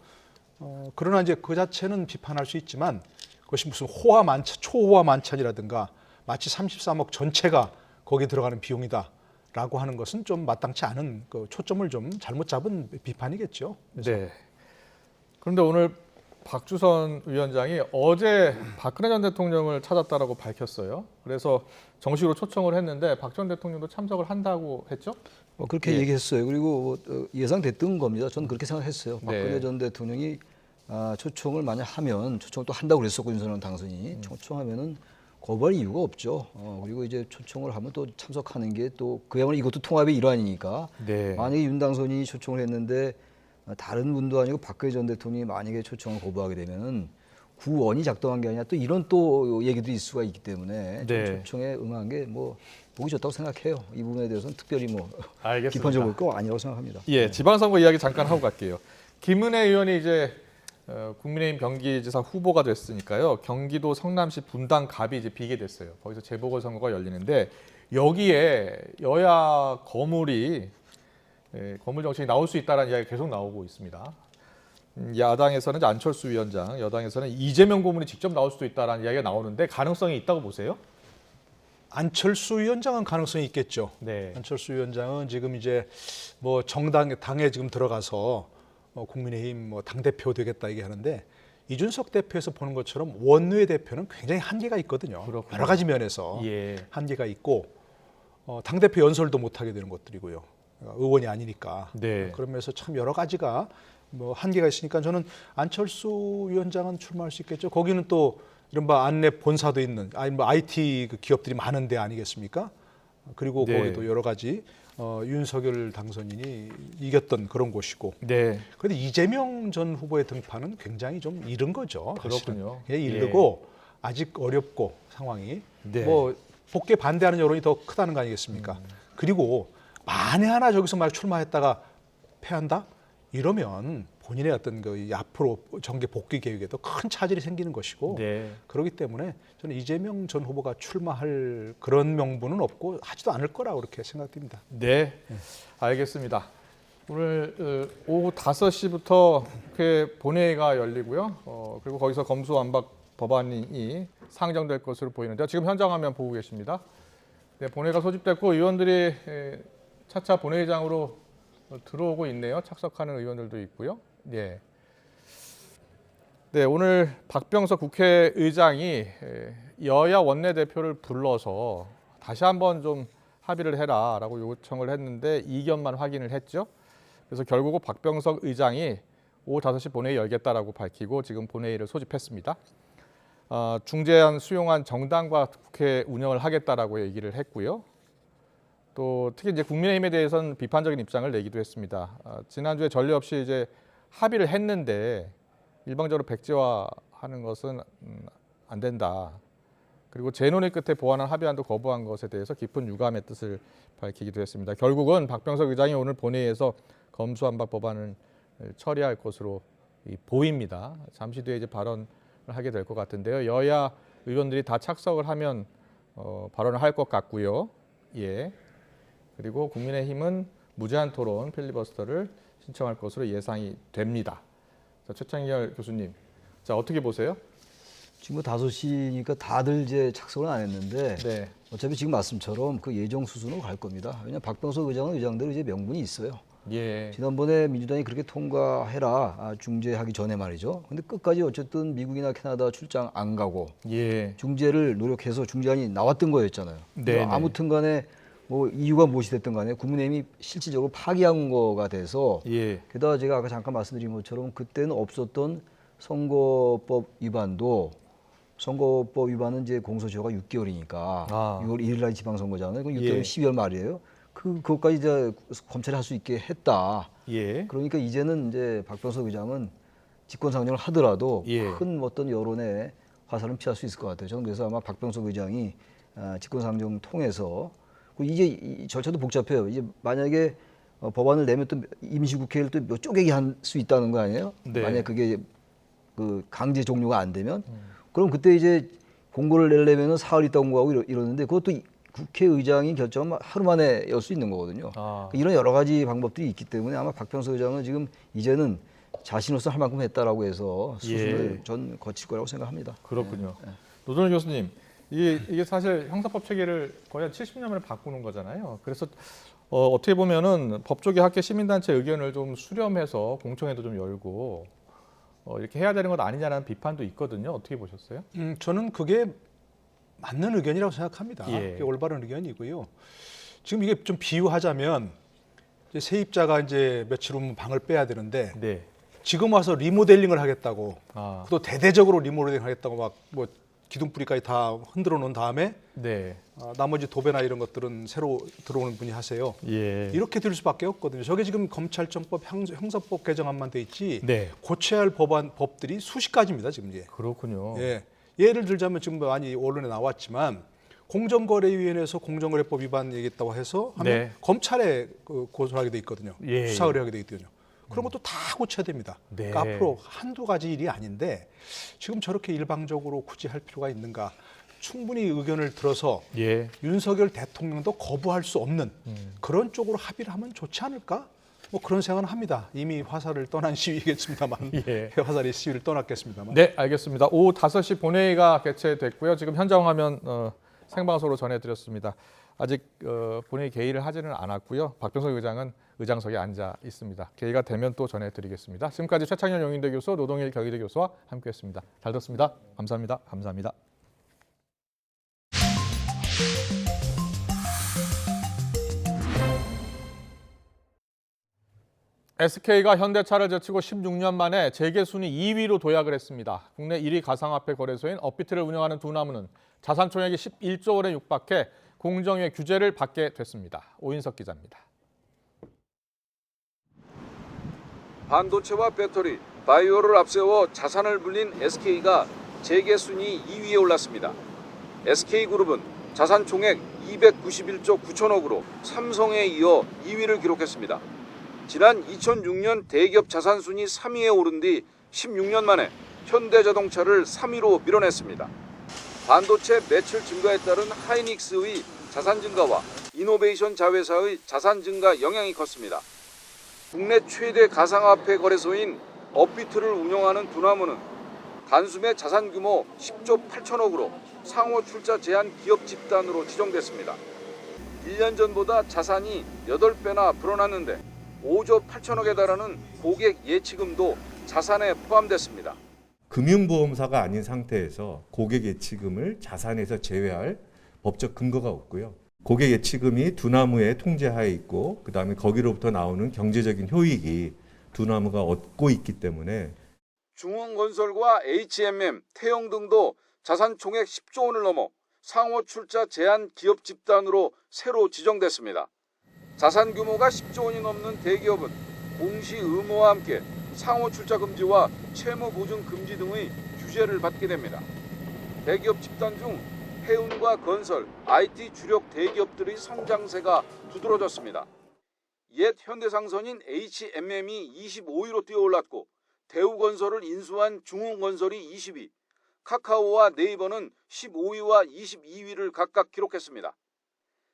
그러나 이제 그 자체는 비판할 수 있지만 그것이 무슨 호화 만찬, 초호화 만찬이라든가 마치 33억 전체가 거기에 들어가는 비용이다. 라고 하는 것은 좀 마땅치 않은 그 초점을 좀 잘못 잡은 비판이겠죠. 그래서. 네. 그런데 오늘 박주선 위원장이 어제 박근혜 전 대통령을 찾았다라고 밝혔어요. 그래서 정식으로 초청을 했는데 박 전 대통령도 참석을 한다고 했죠? 그렇게 예. 얘기했어요. 그리고 예상됐던 겁니다. 저는 그렇게 생각했어요. 박근혜 네. 전 대통령이 초청을 만약 하면 초청을 또 한다고 그랬었고 윤석열 당선인이 초청하면은 거부할 이유가 없죠. 그리고 이제 초청을 하면 또 참석하는 게 또 그야말로 이것도 통합의 일환이니까 네. 만약에 윤 당선인이 초청을 했는데 다른 분도 아니고 박근혜 전 대통령이 만약에 초청을 거부하게 되면은 구원이 작동한 게 아니라 또 이런 또 얘기도 있을 수가 있기 때문에 네. 초청에 응한 게 뭐 보기 좋다고 생각해요. 이 부분에 대해서는 특별히 뭐 알겠습니다. 비판적일 거 아니라고 생각합니다. 예, 지방선거 이야기 잠깐 하고 갈게요. 김은혜 의원이 이제 국민의힘 경기지사 후보가 됐으니까요. 경기도 성남시 분당갑이 이제 비게 됐어요. 거기서 재보궐선거가 열리는데 여기에 여야 거물이 거물 정책이 나올 수 있다는 이야기가 계속 나오고 있습니다. 야당에서는 이제 안철수 위원장, 여당에서는 이재명 고문이 직접 나올 수도 있다는 이야기가 나오는데 가능성이 있다고 보세요? 안철수 위원장은 가능성이 있겠죠. 네. 안철수 위원장은 지금 이제 뭐 당에 지금 들어가서 국민의힘 뭐 당대표 되겠다 얘기하는데 이준석 대표에서 보는 것처럼 원외 대표는 굉장히 한계가 있거든요. 그렇군요. 여러 가지 면에서 예. 한계가 있고 당대표 연설도 못하게 되는 것들이고요. 의원이 아니니까. 네. 그러면서 참 여러 가지가 뭐 한계가 있으니까 저는 안철수 위원장은 출마할 수 있겠죠. 거기는 또 이른바 안내 본사도 있는 뭐 IT 그 기업들이 많은 데 아니겠습니까? 그리고 네. 거기도 여러 가지 윤석열 당선인이 이겼던 그런 곳이고. 네. 그런데 이재명 전 후보의 등판은 굉장히 좀 이른 거죠. 그렇군요. 예, 이르고 아직 어렵고 상황이 네. 뭐 복귀에 반대하는 여론이 더 크다는 거 아니겠습니까? 그리고 만에 하나 저기서 막 출마했다가 패한다? 이러면 본인의 어떤 그 앞으로 정계 복귀 계획에도 큰 차질이 생기는 것이고 네. 그렇기 때문에 저는 이재명 전 후보가 출마할 그런 명분은 없고 하지도 않을 거라고 그렇게 생각됩니다. 네, 알겠습니다. 오늘 오후 5시부터 본회의가 열리고요. 그리고 거기서 검수완박 법안이 상정될 것으로 보이는데요. 지금 현장 화면 보고 계십니다. 네, 본회의가 소집됐고 의원들이 차차 본회의장으로 들어오고 있네요. 착석하는 의원들도 있고요. 네. 네, 오늘 박병석 국회의장이 여야 원내대표를 불러서 다시 한번 좀 합의를 해라라고 요청을 했는데 이견만 확인을 했죠. 그래서 결국은 박병석 의장이 오후 5시 본회의 열겠다라고 밝히고 지금 본회의를 소집했습니다. 중재안 수용한 정당과 국회 운영을 하겠다라고 얘기를 했고요. 또 특히 이제 국민의힘에 대해서는 비판적인 입장을 내기도 했습니다. 지난주에 전례 없이 이제 합의를 했는데 일방적으로 백지화하는 것은 안 된다. 그리고 재논의 끝에 보완한 합의안도 거부한 것에 대해서 깊은 유감의 뜻을 밝히기도 했습니다. 결국은 박병석 의장이 오늘 본회의에서 검수완박 법안을 처리할 것으로 보입니다. 잠시 뒤에 이제 발언을 하게 될 것 같은데요. 여야 의원들이 다 착석을 하면 발언을 할 것 같고요. 예. 그리고 국민의힘은 무제한 토론 필리버스터를 신청할 것으로 예상이 됩니다. 자, 최창열 교수님, 자 어떻게 보세요? 지금 5시니까 다들 이제 착석을 안 했는데 네. 어차피 지금 말씀처럼 그 예정 수순으로 갈 겁니다. 왜냐하면 박병석 의장은 의장대로 이제 명분이 있어요. 예. 지난번에 민주당이 그렇게 통과해라 중재하기 전에 말이죠. 근데 끝까지 어쨌든 미국이나 캐나다 출장 안 가고 예. 중재를 노력해서 중재안이 나왔던 거였잖아요. 네. 아무튼간에 뭐 이유가 무엇이 됐든 간에 국민의힘이 실질적으로 파기한 거가 돼서 예. 게다가 제가 아까 잠깐 말씀드린 것처럼 그때는 없었던 선거법 위반도 선거법 위반은 이제 공소시효가 6개월이니까 6월 1일 날 지방선거잖아요. 그럼 6개월 예. 12월 말이에요. 그것까지 이제 검찰이 할 수 있게 했다. 예. 그러니까 이제는 이제 박병석 의장은 직권상정을 하더라도 예. 큰 어떤 여론의 화살은 피할 수 있을 것 같아요. 저는 그래서 아마 박병석 의장이 직권상정 통해서 이제 이 절차도 복잡해요. 이제 만약에 법안을 내면 또 임시국회를 또 몇 쪼개기 할 수 있다는 거 아니에요? 네. 만약 그게 그 강제 종료가 안 되면 그럼 그때 이제 공고를 내려면은 사흘 있다 공고하고 이러는데 그것도 국회의장이 결정하면 하루 만에 열 수 있는 거거든요. 이런 여러 가지 방법들이 있기 때문에 아마 박병석 의장은 지금 이제는 자신으로서 할 만큼 했다라고 해서 수순을 전 거칠 거라고 생각합니다. 그렇군요. 노준호 교수님, 이게 사실 형사법 체계를 거의 한 70년 만에 바꾸는 거잖아요. 그래서 어떻게 보면은 법조계 학계 시민단체 의견을 좀 수렴해서 공청회도 좀 열고 이렇게 해야 되는 것 아니냐라는 비판도 있거든요. 어떻게 보셨어요? 저는 그게 맞는 의견이라고 생각합니다. 예. 그게 올바른 의견이고요. 지금 이게 좀 비유하자면 이제 세입자가 이제 며칠 후면 방을 빼야 되는데 네. 지금 와서 리모델링을 하겠다고 또 대대적으로 리모델링 하겠다고 막 뭐 기둥뿌리까지 다 흔들어 놓은 다음에 네. 나머지 도배나 이런 것들은 새로 들어오는 분이 하세요. 예. 이렇게 될 수밖에 없거든요. 저게 지금 검찰청법, 형사법 개정안만 돼 있지 네. 고쳐야 할 법들이 수십 가지입니다. 지금 이제. 그렇군요. 예. 예를 들자면 지금 많이 언론에 나왔지만 공정거래위원회에서 공정거래법 위반 얘기했다고 해서 하면 네. 검찰에 고소를 하게 돼 있거든요. 예. 수사 의뢰하게 돼 있거든요. 그런 것도 다 고쳐야 됩니다. 네. 그러니까 앞으로 한두 가지 일이 아닌데 지금 저렇게 일방적으로 굳이 할 필요가 있는가. 충분히 의견을 들어서 예. 윤석열 대통령도 거부할 수 없는 그런 쪽으로 합의를 하면 좋지 않을까? 뭐 그런 생각은 합니다. 이미 화살을 떠난 시위겠습니다만 예. 화살이 시위를 떠났겠습니다만. 네, 알겠습니다. 오후 5시 본회의가 개최됐고요. 지금 현장 화면 생방송으로 전해드렸습니다. 아직 본회의 개의를 하지는 않았고요. 박병석 의장은 의장석에 앉아 있습니다. 개의가 되면 또 전해드리겠습니다. 지금까지 최창현 용인대 교수, 노동일 경희대 교수와 함께했습니다. 잘 들었습니다. 감사합니다. 감사합니다. SK가 현대차를 제치고 16년 만에 재계 순위 2위로 도약을 했습니다. 국내 1위 가상화폐 거래소인 업비트를 운영하는 두나무는 자산 총액이 11조 원에 육박해 공정위의 규제를 받게 됐습니다. 오인석 기자입니다. 반도체와 배터리, 바이오를 앞세워 자산을 불린 SK가 재계 순위 2위에 올랐습니다. SK그룹은 자산 총액 291조 9천억으로 삼성에 이어 2위를 기록했습니다. 지난 2006년 대기업 자산 순위 3위에 오른 뒤 16년 만에 현대자동차를 3위로 밀어냈습니다. 반도체 매출 증가에 따른 하이닉스의 자산 증가와 이노베이션 자회사의 자산 증가 영향이 컸습니다. 국내 최대 가상화폐 거래소인 업비트를 운영하는 두나무는 단숨에 자산 규모 10조 8천억으로 상호 출자 제한 기업 집단으로 지정됐습니다. 1년 전보다 자산이 8배나 불어났는데 5조 8천억에 달하는 고객 예치금도 자산에 포함됐습니다. 금융보험사가 아닌 상태에서 고객 예치금을 자산에서 제외할 법적 근거가 없고요. 고객 예치금이 두나무의 통제하에 있고 그다음에 거기로부터 나오는 경제적인 효익이 두나무가 얻고 있기 때문에 중흥건설과 HMM, 태영 등도 자산 총액 10조 원을 넘어 상호 출자 제한 기업 집단으로 새로 지정됐습니다. 자산 규모가 10조 원이 넘는 대기업은 공시 의무와 함께 상호 출자 금지와 채무 보증 금지 등의 규제를 받게 됩니다. 대기업 집단 중 해운과 건설, IT 주력 대기업들의 성장세가 두드러졌습니다. 옛 현대상선인 HMM이 25위로 뛰어올랐고 대우건설을 인수한 중흥건설이 20위, 카카오와 네이버는 15위와 22위를 각각 기록했습니다.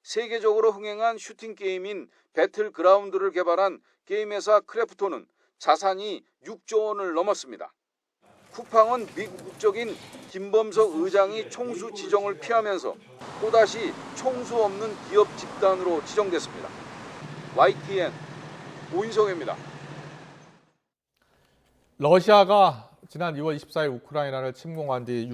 세계적으로 흥행한 슈팅 게임인 배틀그라운드를 개발한 게임회사 크래프톤은 자산이 6조 원을 넘었습니다. 쿠팡은 미국 국적인 김범석 의장이 총수 지정을 피하면서 또다시 총수 없는 기업 집단으로 지정됐습니다. YTN 오인성입니다. 러시아가 지난 2월 24일 우크라이나를 침공한 뒤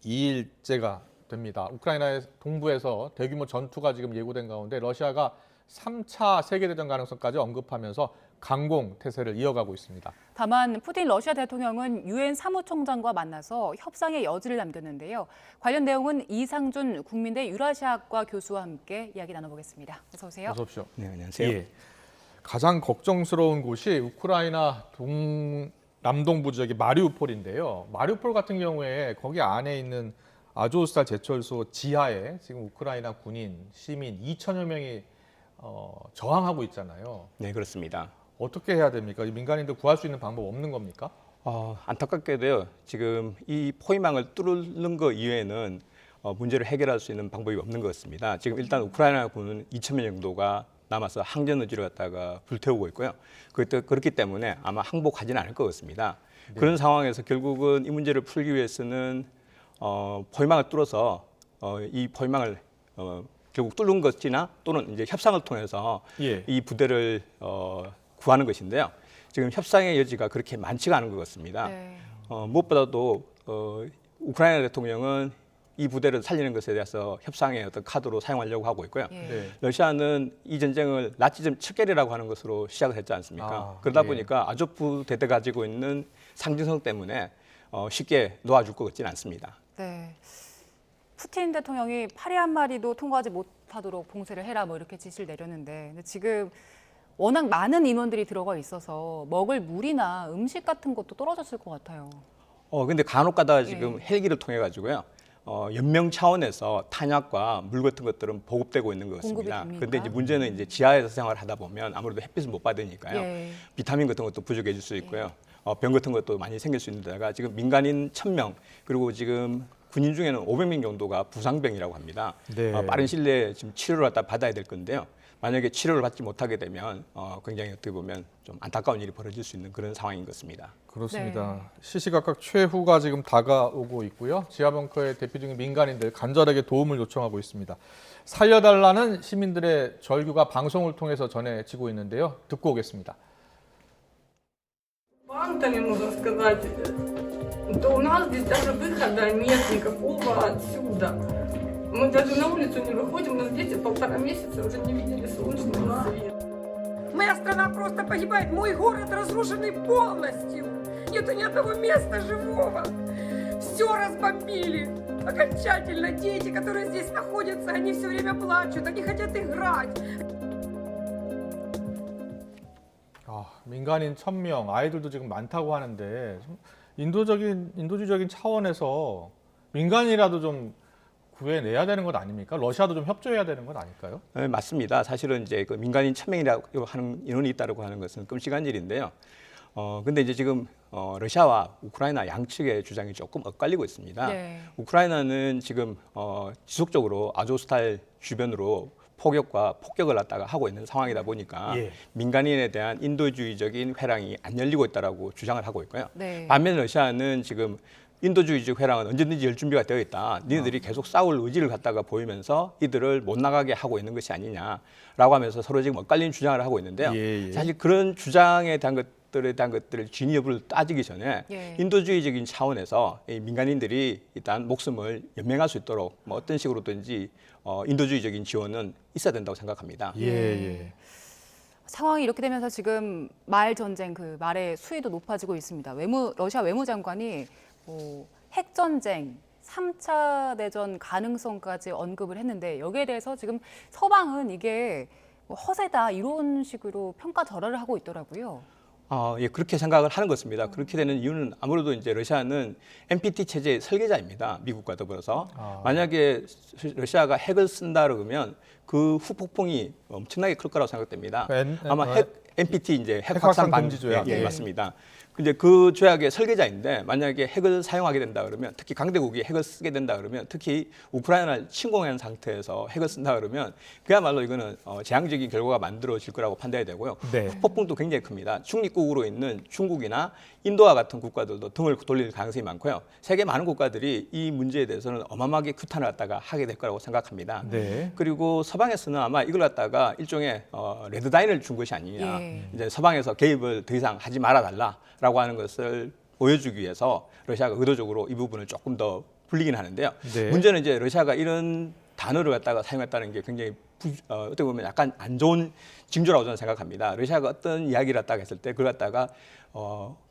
62일째가 됩니다. 우크라이나의 동부에서 대규모 전투가 지금 예고된 가운데 러시아가 3차 세계대전 가능성까지 언급하면서 강공 태세를 이어가고 있습니다. 다만 푸틴 러시아 대통령은 유엔 사무총장과 만나서 협상의 여지를 남겼는데요. 관련 내용은 이상준 국민대 유라시아학과 교수와 함께 이야기 나눠보겠습니다. 어서 오세요. 어서 오십시오. 네, 안녕하세요. 예. 가장 걱정스러운 곳이 우크라이나 남동부 지역의 마리우폴인데요. 마리우폴 같은 경우에 거기 안에 있는 아조스탈 제철소 지하에 지금 우크라이나 군인, 시민 2천여 명이 저항하고 있잖아요. 네, 그렇습니다. 어떻게 해야 됩니까? 민간인들 구할 수 있는 방법 없는 겁니까? 안타깝게도요. 지금 이 포위망을 뚫는 것 이외에는 문제를 해결할 수 있는 방법이 없는 것 같습니다. 지금 일단 우크라이나 군은 2천 명 정도가 남아서 항전 의지를 갖다가 불태우고 있고요. 그렇기 때문에 아마 항복하지는 않을 것 같습니다. 네. 그런 상황에서 결국은 이 문제를 풀기 위해서는 포위망을 뚫어서 이 포위망을 결국 뚫는 것이나 또는 이제 협상을 통해서 예. 이 부대를 구하는 것인데요. 지금 협상의 여지가 그렇게 많지가 않은 것 같습니다. 네. 무엇보다도 우크라이나 대통령은 이 부대를 살리는 것에 대해서 협상의 어떤 카드로 사용하려고 하고 있고요. 예. 네. 러시아는 이 전쟁을 나치즘 척결이라고 하는 것으로 시작을 했지 않습니까? 그러다 보니까 아조프 대대 가지고 있는 상징성 때문에 쉽게 놓아줄 것 같지는 않습니다. 네. 푸틴 대통령이 파리 한 마리도 통과하지 못하도록 봉쇄를 해라 뭐 이렇게 지시를 내렸는데 근데 지금 워낙 많은 인원들이 들어가 있어서 먹을 물이나 음식 같은 것도 떨어졌을 것 같아요. 근데 간혹 가다가 지금 헬기를 통해 가지고요. 연명 차원에서 탄약과 물 같은 것들은 보급되고 있는 것 같습니다. 그런데 이제 문제는 이제 지하에서 생활하다 보면 아무래도 햇빛을 못 받으니까요. 예. 비타민 같은 것도 부족해질 수 있고요. 병 같은 것도 많이 생길 수 있는 데다가 지금 민간인 1,000명 그리고 지금 군인 중에는 500명 정도가 부상병이라고 합니다. 네. 빠른 시일 내에 지금 치료를 갖다 받아야 될 건데요. 만약에 치료를 받지 못하게 되면 굉장히 어떻게 보면 좀 안타까운 일이 벌어질 수 있는 그런 상황인 것 같습니다. 그렇습니다. 네. 시시각각 최후가 지금 다가오고 있고요. 지하벙커에 대피 중인 민간인들 간절하게 도움을 요청하고 있습니다. 살려달라는 시민들의 절규가 방송을 통해서 전해지고 있는데요. 듣고 오겠습니다. Вам-то не нужно сказать, то у нас здесь даже выхода нет никакого отсюда. Мы даже на улицу не выходим, у нас дети 1,5 месяца уже не видели солнечного света. Моя страна просто погибает. Мой город разрушенный полностью. Нету ни одного места живого. Все разбомбили. Окончательно. Дети, которые здесь находятся, они все время плачут. Они хотят играть. 민간인 1,000명, 아이들도 지금 많다고 하는데 좀 인도주의적인 차원에서 민간이라도 좀 구해내야 되는 것 아닙니까? 러시아도 좀 협조해야 되는 것 아닐까요? 네, 맞습니다. 사실은 이제 그 민간인 1,000명이라고 하는 인원이 있다고 하는 것은 끔찍한 일인데요. 근데 이제 지금 러시아와 우크라이나 양측의 주장이 조금 엇갈리고 있습니다. 네. 우크라이나는 지금 지속적으로 아조스탈 주변으로 포격과 폭격을 갖다가 하고 있는 상황이다 보니까 민간인에 대한 인도주의적인 회랑이 안 열리고 있다라고 주장을 하고 있고요. 네. 반면 러시아는 지금 인도주의적 회랑은 언제든지 열 준비가 되어 있다. 니네들이 계속 싸울 의지를 갖다가 보이면서 이들을 못 나가게 하고 있는 것이 아니냐라고 하면서 서로 지금 엇갈리는 주장을 하고 있는데요. 사실 그런 주장에 대한 것들을 진위 여부를 따지기 전에 인도주의적인 차원에서 이 민간인들이 일단 목숨을 연명할 수 있도록 뭐 어떤 식으로든지 인도주의적인 지원은 있어야 된다고 생각합니다. 상황이 이렇게 되면서 지금 말 전쟁 그 말의 수위도 높아지고 있습니다. 러시아 외무장관이 핵 전쟁, 3차 대전 가능성까지 언급을 했는데 여기에 대해서 지금 서방은 이게 허세다 이런 식으로 평가절하를 하고 있더라고요. 예, 그렇게 생각을 하는 것입니다. 그렇게 되는 이유는 아무래도 이제 러시아는 NPT 체제의 설계자입니다. 미국과 더불어서. 만약에 러시아가 핵을 쓴다 그러면 그 후폭풍이 엄청나게 클 거라고 생각됩니다. 아마 NPT 이제 핵 확산 방지 조약 맞습니다. 근데 그 조약의 설계자인데 만약에 핵을 사용하게 된다 그러면 특히 강대국이 핵을 쓰게 된다 그러면 특히 우크라이나를 침공한 상태에서 핵을 쓴다 그러면 그야말로 이거는 재앙적인 결과가 만들어질 거라고 판단이 되고요. 후폭풍도 굉장히 큽니다. 중립국으로 있는 중국이나 인도와 같은 국가들도 등을 돌릴 가능성이 많고요. 세계 많은 국가들이 이 문제에 대해서는 어마어마하게 규탄을 갖다가 하게 될 거라고 생각합니다. 그리고 서방에서는 아마 이걸 갖다가 일종의 레드라인을 준 것이 아니냐. 이제 서방에서 개입을 더 이상 하지 말아달라라고 하는 것을 보여주기 위해서 러시아가 의도적으로 이 부분을 조금 더 불리긴 하는데요. 문제는 이제 러시아가 이런 단어를 갖다가 사용했다는 게 굉장히 어떻게 보면 약간 안 좋은 징조라고 저는 생각합니다. 러시아가 어떤 이야기를 갖다가 했을 때 그걸 갖다가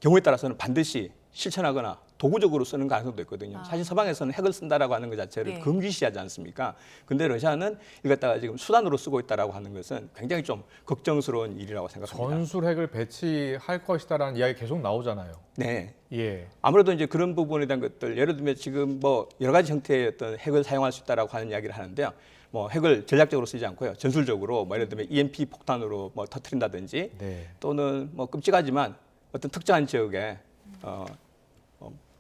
경우에 따라서는 반드시 실천하거나 도구적으로 쓰는 가능성도 있거든요. 사실 서방에서는 핵을 쓴다라고 하는 것 자체를 금기시하지 않습니까? 근데 러시아는 이걸 갖다가 지금 수단으로 쓰고 있다라고 하는 것은 굉장히 좀 걱정스러운 일이라고 생각합니다. 전술 핵을 배치할 것이다라는 이야기 계속 나오잖아요. 네. 아무래도 이제 그런 부분에 대한 것들, 예를 들면 지금 뭐 여러 가지 형태의 어떤 핵을 사용할 수 있다라고 하는 이야기를 하는데요. 뭐 핵을 전략적으로 쓰지 않고요. 전술적으로 뭐 예를 들면 EMP 폭탄으로 뭐 터뜨린다든지 또는 뭐 끔찍하지만 어떤 특정한 지역에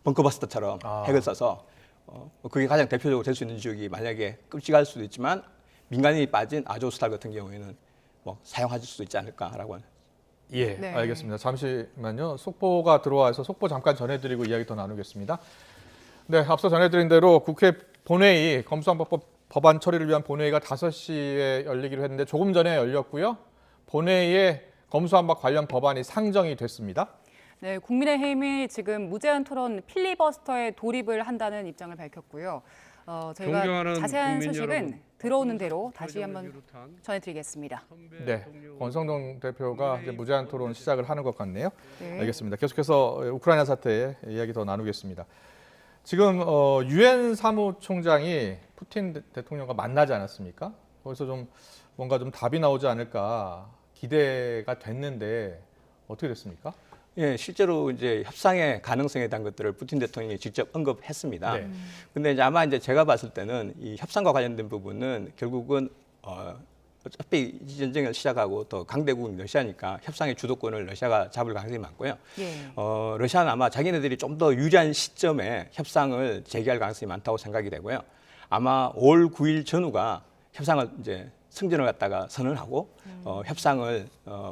벙커버스터처럼 핵을 써서 그게 가장 대표적으로 될 수 있는 지역이 만약에 끔찍할 수도 있지만 민간인이 빠진 아조스탈 같은 경우에는 뭐 사용할 수도 있지 않을까라고 하는. 알겠습니다. 잠시만요. 속보가 들어와서 속보 잠깐 전해드리고 이야기 더 나누겠습니다. 네, 앞서 전해드린 대로 국회 본회의 검수완박법 법안 처리를 위한 본회의가 5시에 열리기로 했는데 조금 전에 열렸고요. 본회의에 검수완박 관련 법안이 상정이 됐습니다. 네, 국민의힘이 지금 무제한 토론 필리버스터에 돌입을 한다는 입장을 밝혔고요. 저희가 자세한 소식은 들어오는 대로 다시 한번 전해드리겠습니다. 네, 권성동 대표가 이제 무제한 토론 시작을 하는 것 같네요. 알겠습니다. 계속해서 우크라이나 사태 이야기 더 나누겠습니다. 지금 유엔 사무총장이 푸틴 대통령과 만나지 않았습니까? 거기서 좀 뭔가 좀 답이 나오지 않을까 기대가 됐는데 어떻게 됐습니까? 예, 실제로 이제 협상의 가능성에 대한 것들을 푸틴 대통령이 직접 언급했습니다. 근데 이제 아마 이제 제가 봤을 때는 이 협상과 관련된 부분은 결국은 어차피 이 전쟁을 시작하고 또 강대국인 러시아니까 협상의 주도권을 러시아가 잡을 가능성이 많고요. 러시아는 아마 자기네들이 좀 더 유리한 시점에 협상을 재개할 가능성이 많다고 생각이 되고요. 아마 5월 9일 전후가 협상을 이제 승진을 갖다가 선언하고 협상을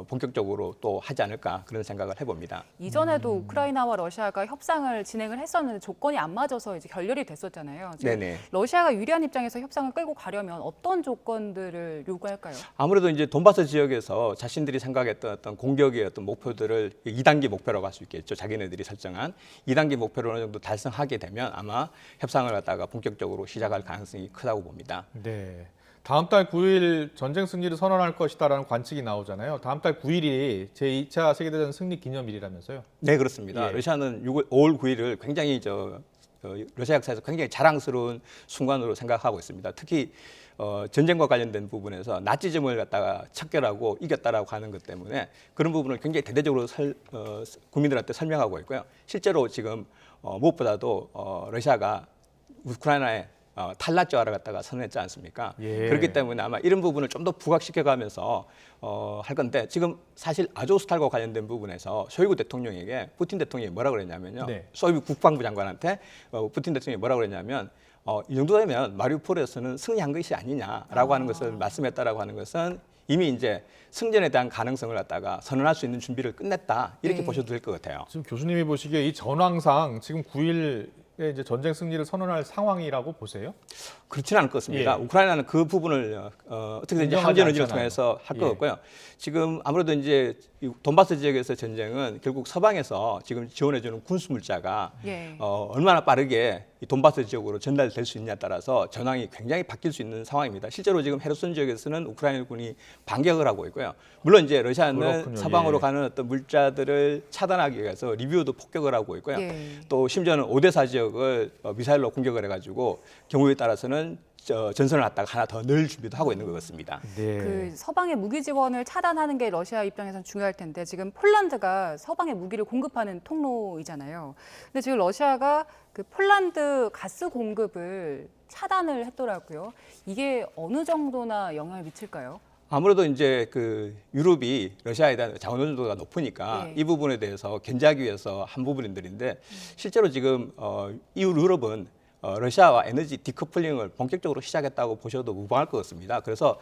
본격적으로 또 하지 않을까 그런 생각을 해봅니다. 이전에도 우크라이나와 러시아가 협상을 진행을 했었는데 조건이 안 맞아서 이제 결렬이 됐었잖아요. 러시아가 유리한 입장에서 협상을 끌고 가려면 어떤 조건들을 요구할까요? 아무래도 이제 돈바스 지역에서 자신들이 생각했던 어떤 공격의 어떤 목표들을 2단계 목표라고 할 수 있겠죠. 자기네들이 설정한 2단계 목표를 어느 정도 달성하게 되면 아마 협상을 갖다가 본격적으로 시작할 가능성이 크다고 봅니다. 네. 다음 달 9일 전쟁 승리를 선언할 것이다라는 관측이 나오잖아요. 다음 달 9일이 제2차 세계대전 승리 기념일이라면서요? 네, 그렇습니다. 예. 러시아는 5월 9일을 굉장히 러시아 역사에서 굉장히 자랑스러운 순간으로 생각하고 있습니다. 특히 전쟁과 관련된 부분에서 나치즘을 갖다가 척결하고 이겼다라고 하는 것 때문에 그런 부분을 굉장히 대대적으로 국민들한테 설명하고 있고요. 실제로 지금 무엇보다도 러시아가 우크라이나에 탈라조화를 갖다가 선언했지 않습니까? 예. 그렇기 때문에 아마 이런 부분을 좀 더 부각시켜가면서 할 건데 지금 사실 아조스탈과 관련된 부분에서 쇼이구 대통령에게 푸틴 대통령이 뭐라고 그랬냐면요. 네. 쇼이구 국방부 장관한테 푸틴 대통령이 뭐라고 그랬냐면 이 정도 되면 마리우폴에서는 승리한 것이 아니냐라고 하는 것을 말씀했다라고 하는 것은 이미 이제 승전에 대한 가능성을 갖다가 선언할 수 있는 준비를 끝냈다 이렇게 네. 보셔도 될 것 같아요. 지금 교수님이 보시기에 이 전황상 지금 9일에 이제 전쟁 승리를 선언할 상황이라고 보세요? 그렇지는 않을 것 같습니다. 예. 우크라이나는 그 부분을 어떻게든지 인정하지 항전 의지를 않잖아요. 통해서 할 것 예. 같고요. 지금 아무래도 이제 이 돈바스 지역에서 전쟁은 결국 서방에서 지금 지원해주는 군수 물자가 예. 얼마나 빠르게 이 돈바스 지역으로 전달될 수 있냐에 따라서 전황이 굉장히 바뀔 수 있는 상황입니다. 실제로 지금 헤르손 지역에서는 우크라이나 군이 반격을 하고 있고요. 물론 이제 러시아는 그렇군요. 서방으로 예. 가는 어떤 물자들을 차단하기 위해서 리비우도 폭격을 하고 있고요. 예. 또 심지어는 오데사 지역을 미사일로 공격을 해가지고 경우에 따라서는 전선을 갖다가 하나 더 넣을 준비도 하고 있는 것 같습니다. 네. 그 서방의 무기 지원을 차단하는 게 러시아 입장에서는 중요할 텐데 지금 폴란드가 서방의 무기를 공급하는 통로이잖아요. 근데 지금 러시아가 그 폴란드 가스 공급을 차단을 했더라고요. 이게 어느 정도나 영향을 미칠까요? 아무래도 이제 그 유럽이 러시아에 대한 자원 의존도가 높으니까 예. 이 부분에 대해서 견제하기 위해서 한 부분들인데 실제로 지금 유럽은 러시아와 에너지 디커플링을 본격적으로 시작했다고 보셔도 무방할 것 같습니다. 그래서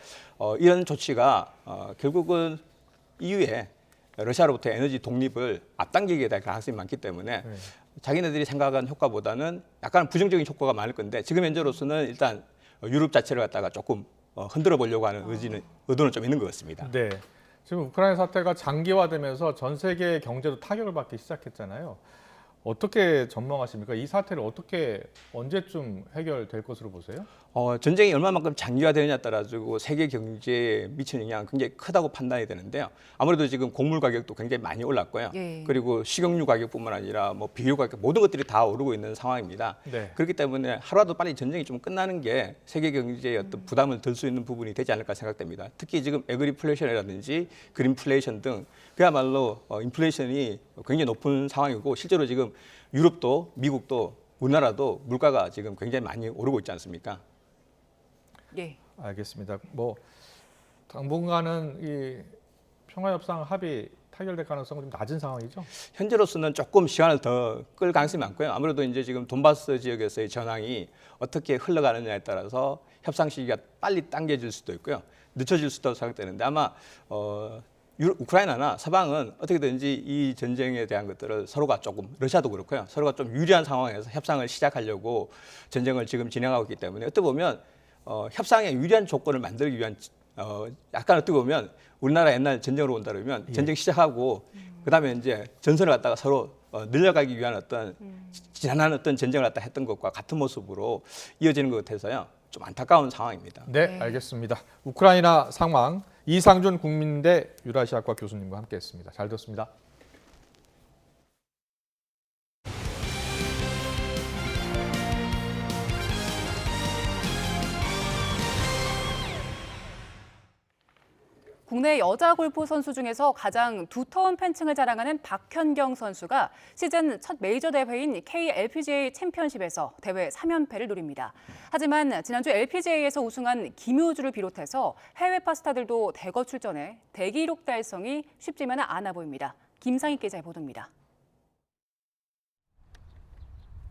이런 조치가 결국은 EU에 러시아로부터 에너지 독립을 앞당기게 될 가능성이 많기 때문에 자기네들이 생각한 효과보다는 약간 부정적인 효과가 많을 건데 지금 현재로서는 일단 유럽 자체를 갖다가 조금 흔들어 보려고 하는 의도는 좀 있는 것 같습니다. 네. 지금 우크라이나 사태가 장기화되면서 전 세계 경제도 타격을 받기 시작했잖아요. 어떻게 전망하십니까? 이 사태를 어떻게 언제쯤 해결될 것으로 보세요? 전쟁이 얼마만큼 장기화되느냐에 따라 가지고 세계 경제에 미치는 영향은 굉장히 크다고 판단이 되는데요. 아무래도 지금 곡물 가격도 굉장히 많이 올랐고요. 예. 그리고 식용유 가격뿐만 아니라 뭐 비료 가격 모든 것들이 다 오르고 있는 상황입니다. 네. 그렇기 때문에 하루라도 빨리 전쟁이 좀 끝나는 게 세계 경제에 어떤 부담을 들 수 있는 부분이 되지 않을까 생각됩니다. 특히 지금 에그리플레이션이라든지 그린플레이션 등 그야말로 인플레이션이 굉장히 높은 상황이고 실제로 지금 유럽도 미국도 우리나라도 물가가 지금 굉장히 많이 오르고 있지 않습니까? 예. 알겠습니다. 뭐 당분간은 이 평화협상 합의 타결될 가능성은 좀 낮은 상황이죠? 현재로서는 조금 시간을 더 끌 가능성이 많고요. 아무래도 이제 지금 돈바스 지역에서의 전황이 어떻게 흘러가느냐에 따라서 협상 시기가 빨리 당겨질 수도 있고요. 늦춰질 수도 생각되는데 아마 우크라이나나 서방은 어떻게든지 이 전쟁에 대한 것들을 서로가 조금 러시아도 그렇고요. 서로가 좀 유리한 상황에서 협상을 시작하려고 전쟁을 지금 진행하고 있기 때문에 어떻게 보면 협상에 유리한 조건을 만들기 위한 약간 어떻게 보면 우리나라 옛날 전쟁으로 온다 그러면 전쟁 시작하고 그다음에 이제 전선을 갖다가 서로 늘려가기 위한 어떤 지난한 어떤 전쟁을 갖다 했던 것과 같은 모습으로 이어지는 것 같아서요. 좀 안타까운 상황입니다. 네, 알겠습니다. 우크라이나 상황 이상준 국민대 유라시아과 교수님과 함께했습니다. 잘 듣습니다. 국내 여자 골프 선수 중에서 가장 두터운 팬층을 자랑하는 박현경 선수가 시즌 첫 메이저 대회인 KLPGA 챔피언십에서 대회 3연패를 노립니다. 하지만 지난주 LPGA에서 우승한 김효주를 비롯해서 해외파 스타들도 대거 출전해 대기록 달성이 쉽지만은 않아 보입니다. 김상익 기자의 보도입니다.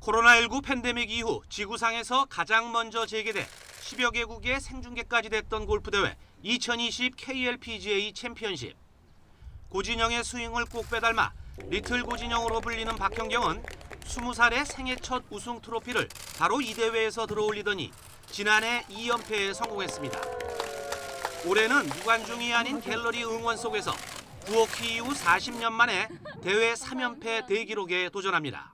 코로나19 팬데믹 이후 지구상에서 가장 먼저 재개돼 10여 개국의 생중계까지 됐던 골프대회 2020 KLPGA 챔피언십. 고진영의 스윙을 꼭 빼닮아 리틀 고진영으로 불리는 박현경은 20살의 생애 첫 우승 트로피를 바로 이 대회에서 들어올리더니 지난해 2연패에 성공했습니다. 올해는 무관중이 아닌 갤러리 응원 속에서 부엌 이후 40년 만에 대회 3연패 대기록에 도전합니다.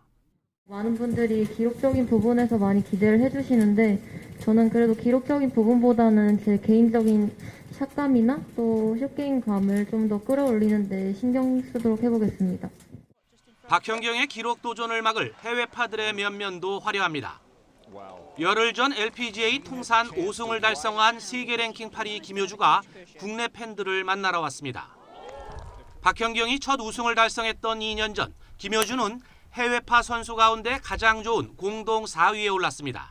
많은 분들이 기록적인 부분에서 많이 기대를 해주시는데 저는 그래도 기록적인 부분보다는 제 개인적인 샷감이나 또 슛게임감을 좀 더 끌어올리는 데 신경 쓰도록 해보겠습니다. 박현경의 기록 도전을 막을 해외파들의 면면도 화려합니다. 열흘 전 LPGA 통산 5승을 달성한 세계 랭킹 8위 김효주가 국내 팬들을 만나러 왔습니다. 박현경이 첫 우승을 달성했던 2년 전 김효주는 해외파 선수 가운데 가장 좋은 공동 4위에 올랐습니다.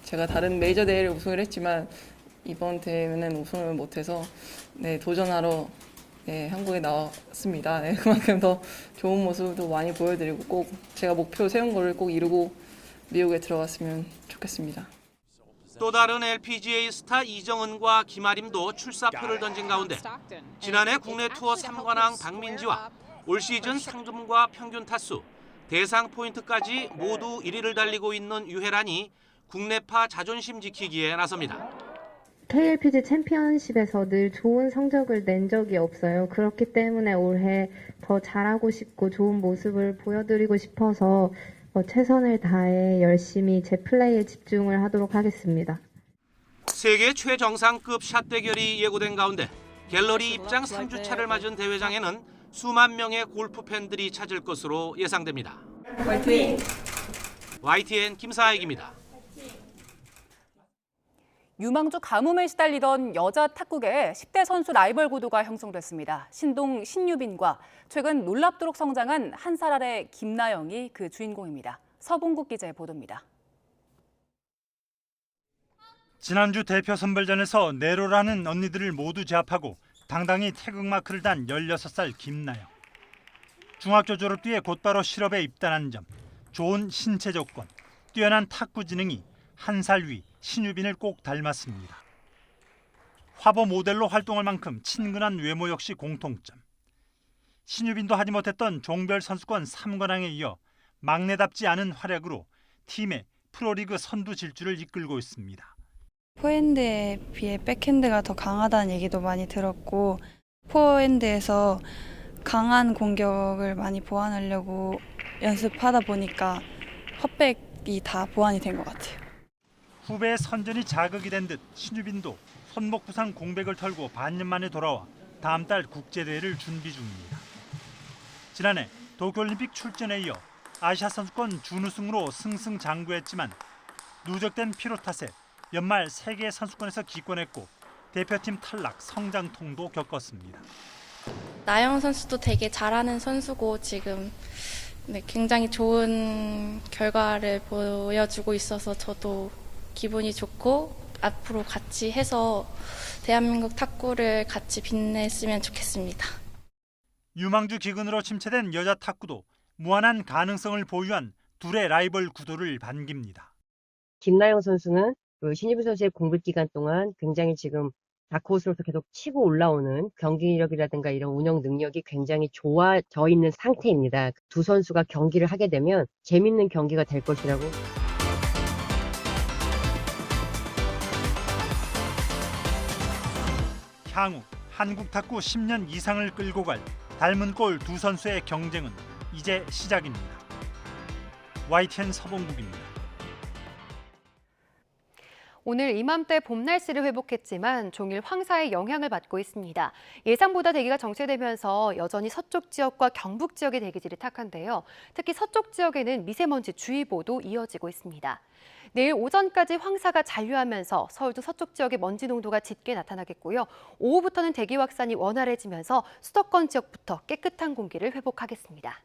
제가 다른 메이저 대회를 우승을 했지만 이번 대회는 우승을 못해서 도전하러 한국에 나왔습니다. 그만큼 더 좋은 모습도 많이 보여드리고 꼭 제가 목표 세운 거를 꼭 이루고 미국에 들어갔으면 좋겠습니다. 또 다른 LPGA 스타 이정은과 김아림도 출사표를 던진 가운데 지난해 국내 투어 3관왕 박민지와 올 시즌 상금과 평균 타수, 대상 포인트까지 모두 1위를 달리고 있는 유혜란이 국내파 자존심 지키기에 나섭니다. KLPG 챔피언십에서 늘 좋은 성적을 낸 적이 없어요. 그렇기 때문에 올해 더 잘하고 싶고 좋은 모습을 보여드리고 싶어서 최선을 다해 열심히 제 플레이에 집중을 하도록 하겠습니다. 세계 최정상급 샷 대결이 예고된 가운데 갤러리 입장 3주차를 맞은 대회장에는 수만 명의 골프 팬들이 찾을 것으로 예상됩니다. 화이팅! YTN 김사익입니다. 유망주 가뭄에 시달리던 여자 탁구계에 10대 선수 라이벌 구도가 형성됐습니다. 신동 신유빈과 최근 놀랍도록 성장한 한 살 아래 김나영이 그 주인공입니다. 서봉국 기자의 보도입니다. 지난주 대표 선발전에서 내로라는 언니들을 모두 제압하고 당당히 태극마크를 단 16살 김나영. 중학교 졸업 뒤에 곧바로 실업에 입단한 점, 좋은 신체 조건, 뛰어난 탁구 지능이 한 살 위 신유빈을 꼭 닮았습니다. 화보 모델로 활동할 만큼 친근한 외모 역시 공통점. 신유빈도 하지 못했던 종별 선수권 3관왕에 이어 막내답지 않은 활약으로 팀의 프로리그 선두 질주를 이끌고 있습니다. 포핸드에 비해 백핸드가 더 강하다는 얘기도 많이 들었고 포핸드에서 강한 공격을 많이 보완하려고 연습하다 보니까 헛백이 다 보완이 된 것 같아요. 후배의 선전이 자극이 된 듯 신유빈도 손목 부상 공백을 털고 반년 만에 돌아와 다음 달 국제대회를 준비 중입니다. 지난해 도쿄올림픽 출전에 이어 아시아 선수권 준우승으로 승승장구했지만 누적된 피로 탓에 연말 세계 선수권에서 기권했고 대표팀 탈락 성장통도 겪었습니다. 나영 선수도 되게 잘하는 선수고 지금 굉장히 좋은 결과를 보여주고 있어서 저도 기분이 좋고 앞으로 같이 해서 대한민국 탁구를 같이 빛냈으면 좋겠습니다. 유망주 기근으로 침체된 여자 탁구도 무한한 가능성을 보유한 둘의 라이벌 구도를 반깁니다. 김나영 선수는 신유빈 선수의 공백 기간 동안 굉장히 지금 다크호스로서 계속 치고 올라오는 경기력이라든가 이런 운영 능력이 굉장히 좋아져 있는 상태입니다. 두 선수가 경기를 하게 되면 재밌는 경기가 될 것이라고. 향후 한국 탁구 10년 이상을 끌고 갈 닮은 꼴 두 선수의 경쟁은 이제 시작입니다. YTN 서봉국입니다. 오늘 이맘때 봄 날씨를 회복했지만 종일 황사의 영향을 받고 있습니다. 예상보다 대기가 정체되면서 여전히 서쪽 지역과 경북 지역의 대기질이 탁한데요. 특히 서쪽 지역에는 미세먼지 주의보도 이어지고 있습니다. 내일 오전까지 황사가 잔류하면서 서울도 서쪽 지역의 먼지 농도가 짙게 나타나겠고요. 오후부터는 대기 확산이 원활해지면서 수도권 지역부터 깨끗한 공기를 회복하겠습니다.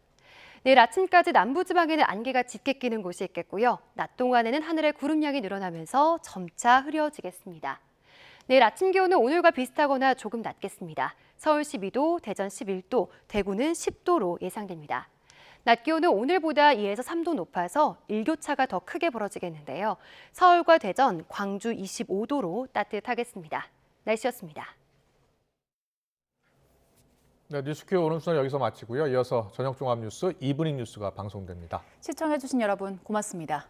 내일 아침까지 남부지방에는 안개가 짙게 끼는 곳이 있겠고요. 낮 동안에는 하늘에 구름량이 늘어나면서 점차 흐려지겠습니다. 내일 아침 기온은 오늘과 비슷하거나 조금 낮겠습니다. 서울 12도, 대전 11도, 대구는 10도로 예상됩니다. 낮 기온은 오늘보다 2에서 3도 높아서 일교차가 더 크게 벌어지겠는데요. 서울과 대전, 광주 25도로 따뜻하겠습니다. 날씨였습니다. 네, 뉴스큐 오늘 순서 여기서 마치고요. 이어서 저녁 종합 뉴스 이브닝 뉴스가 방송됩니다. 시청해주신 여러분 고맙습니다.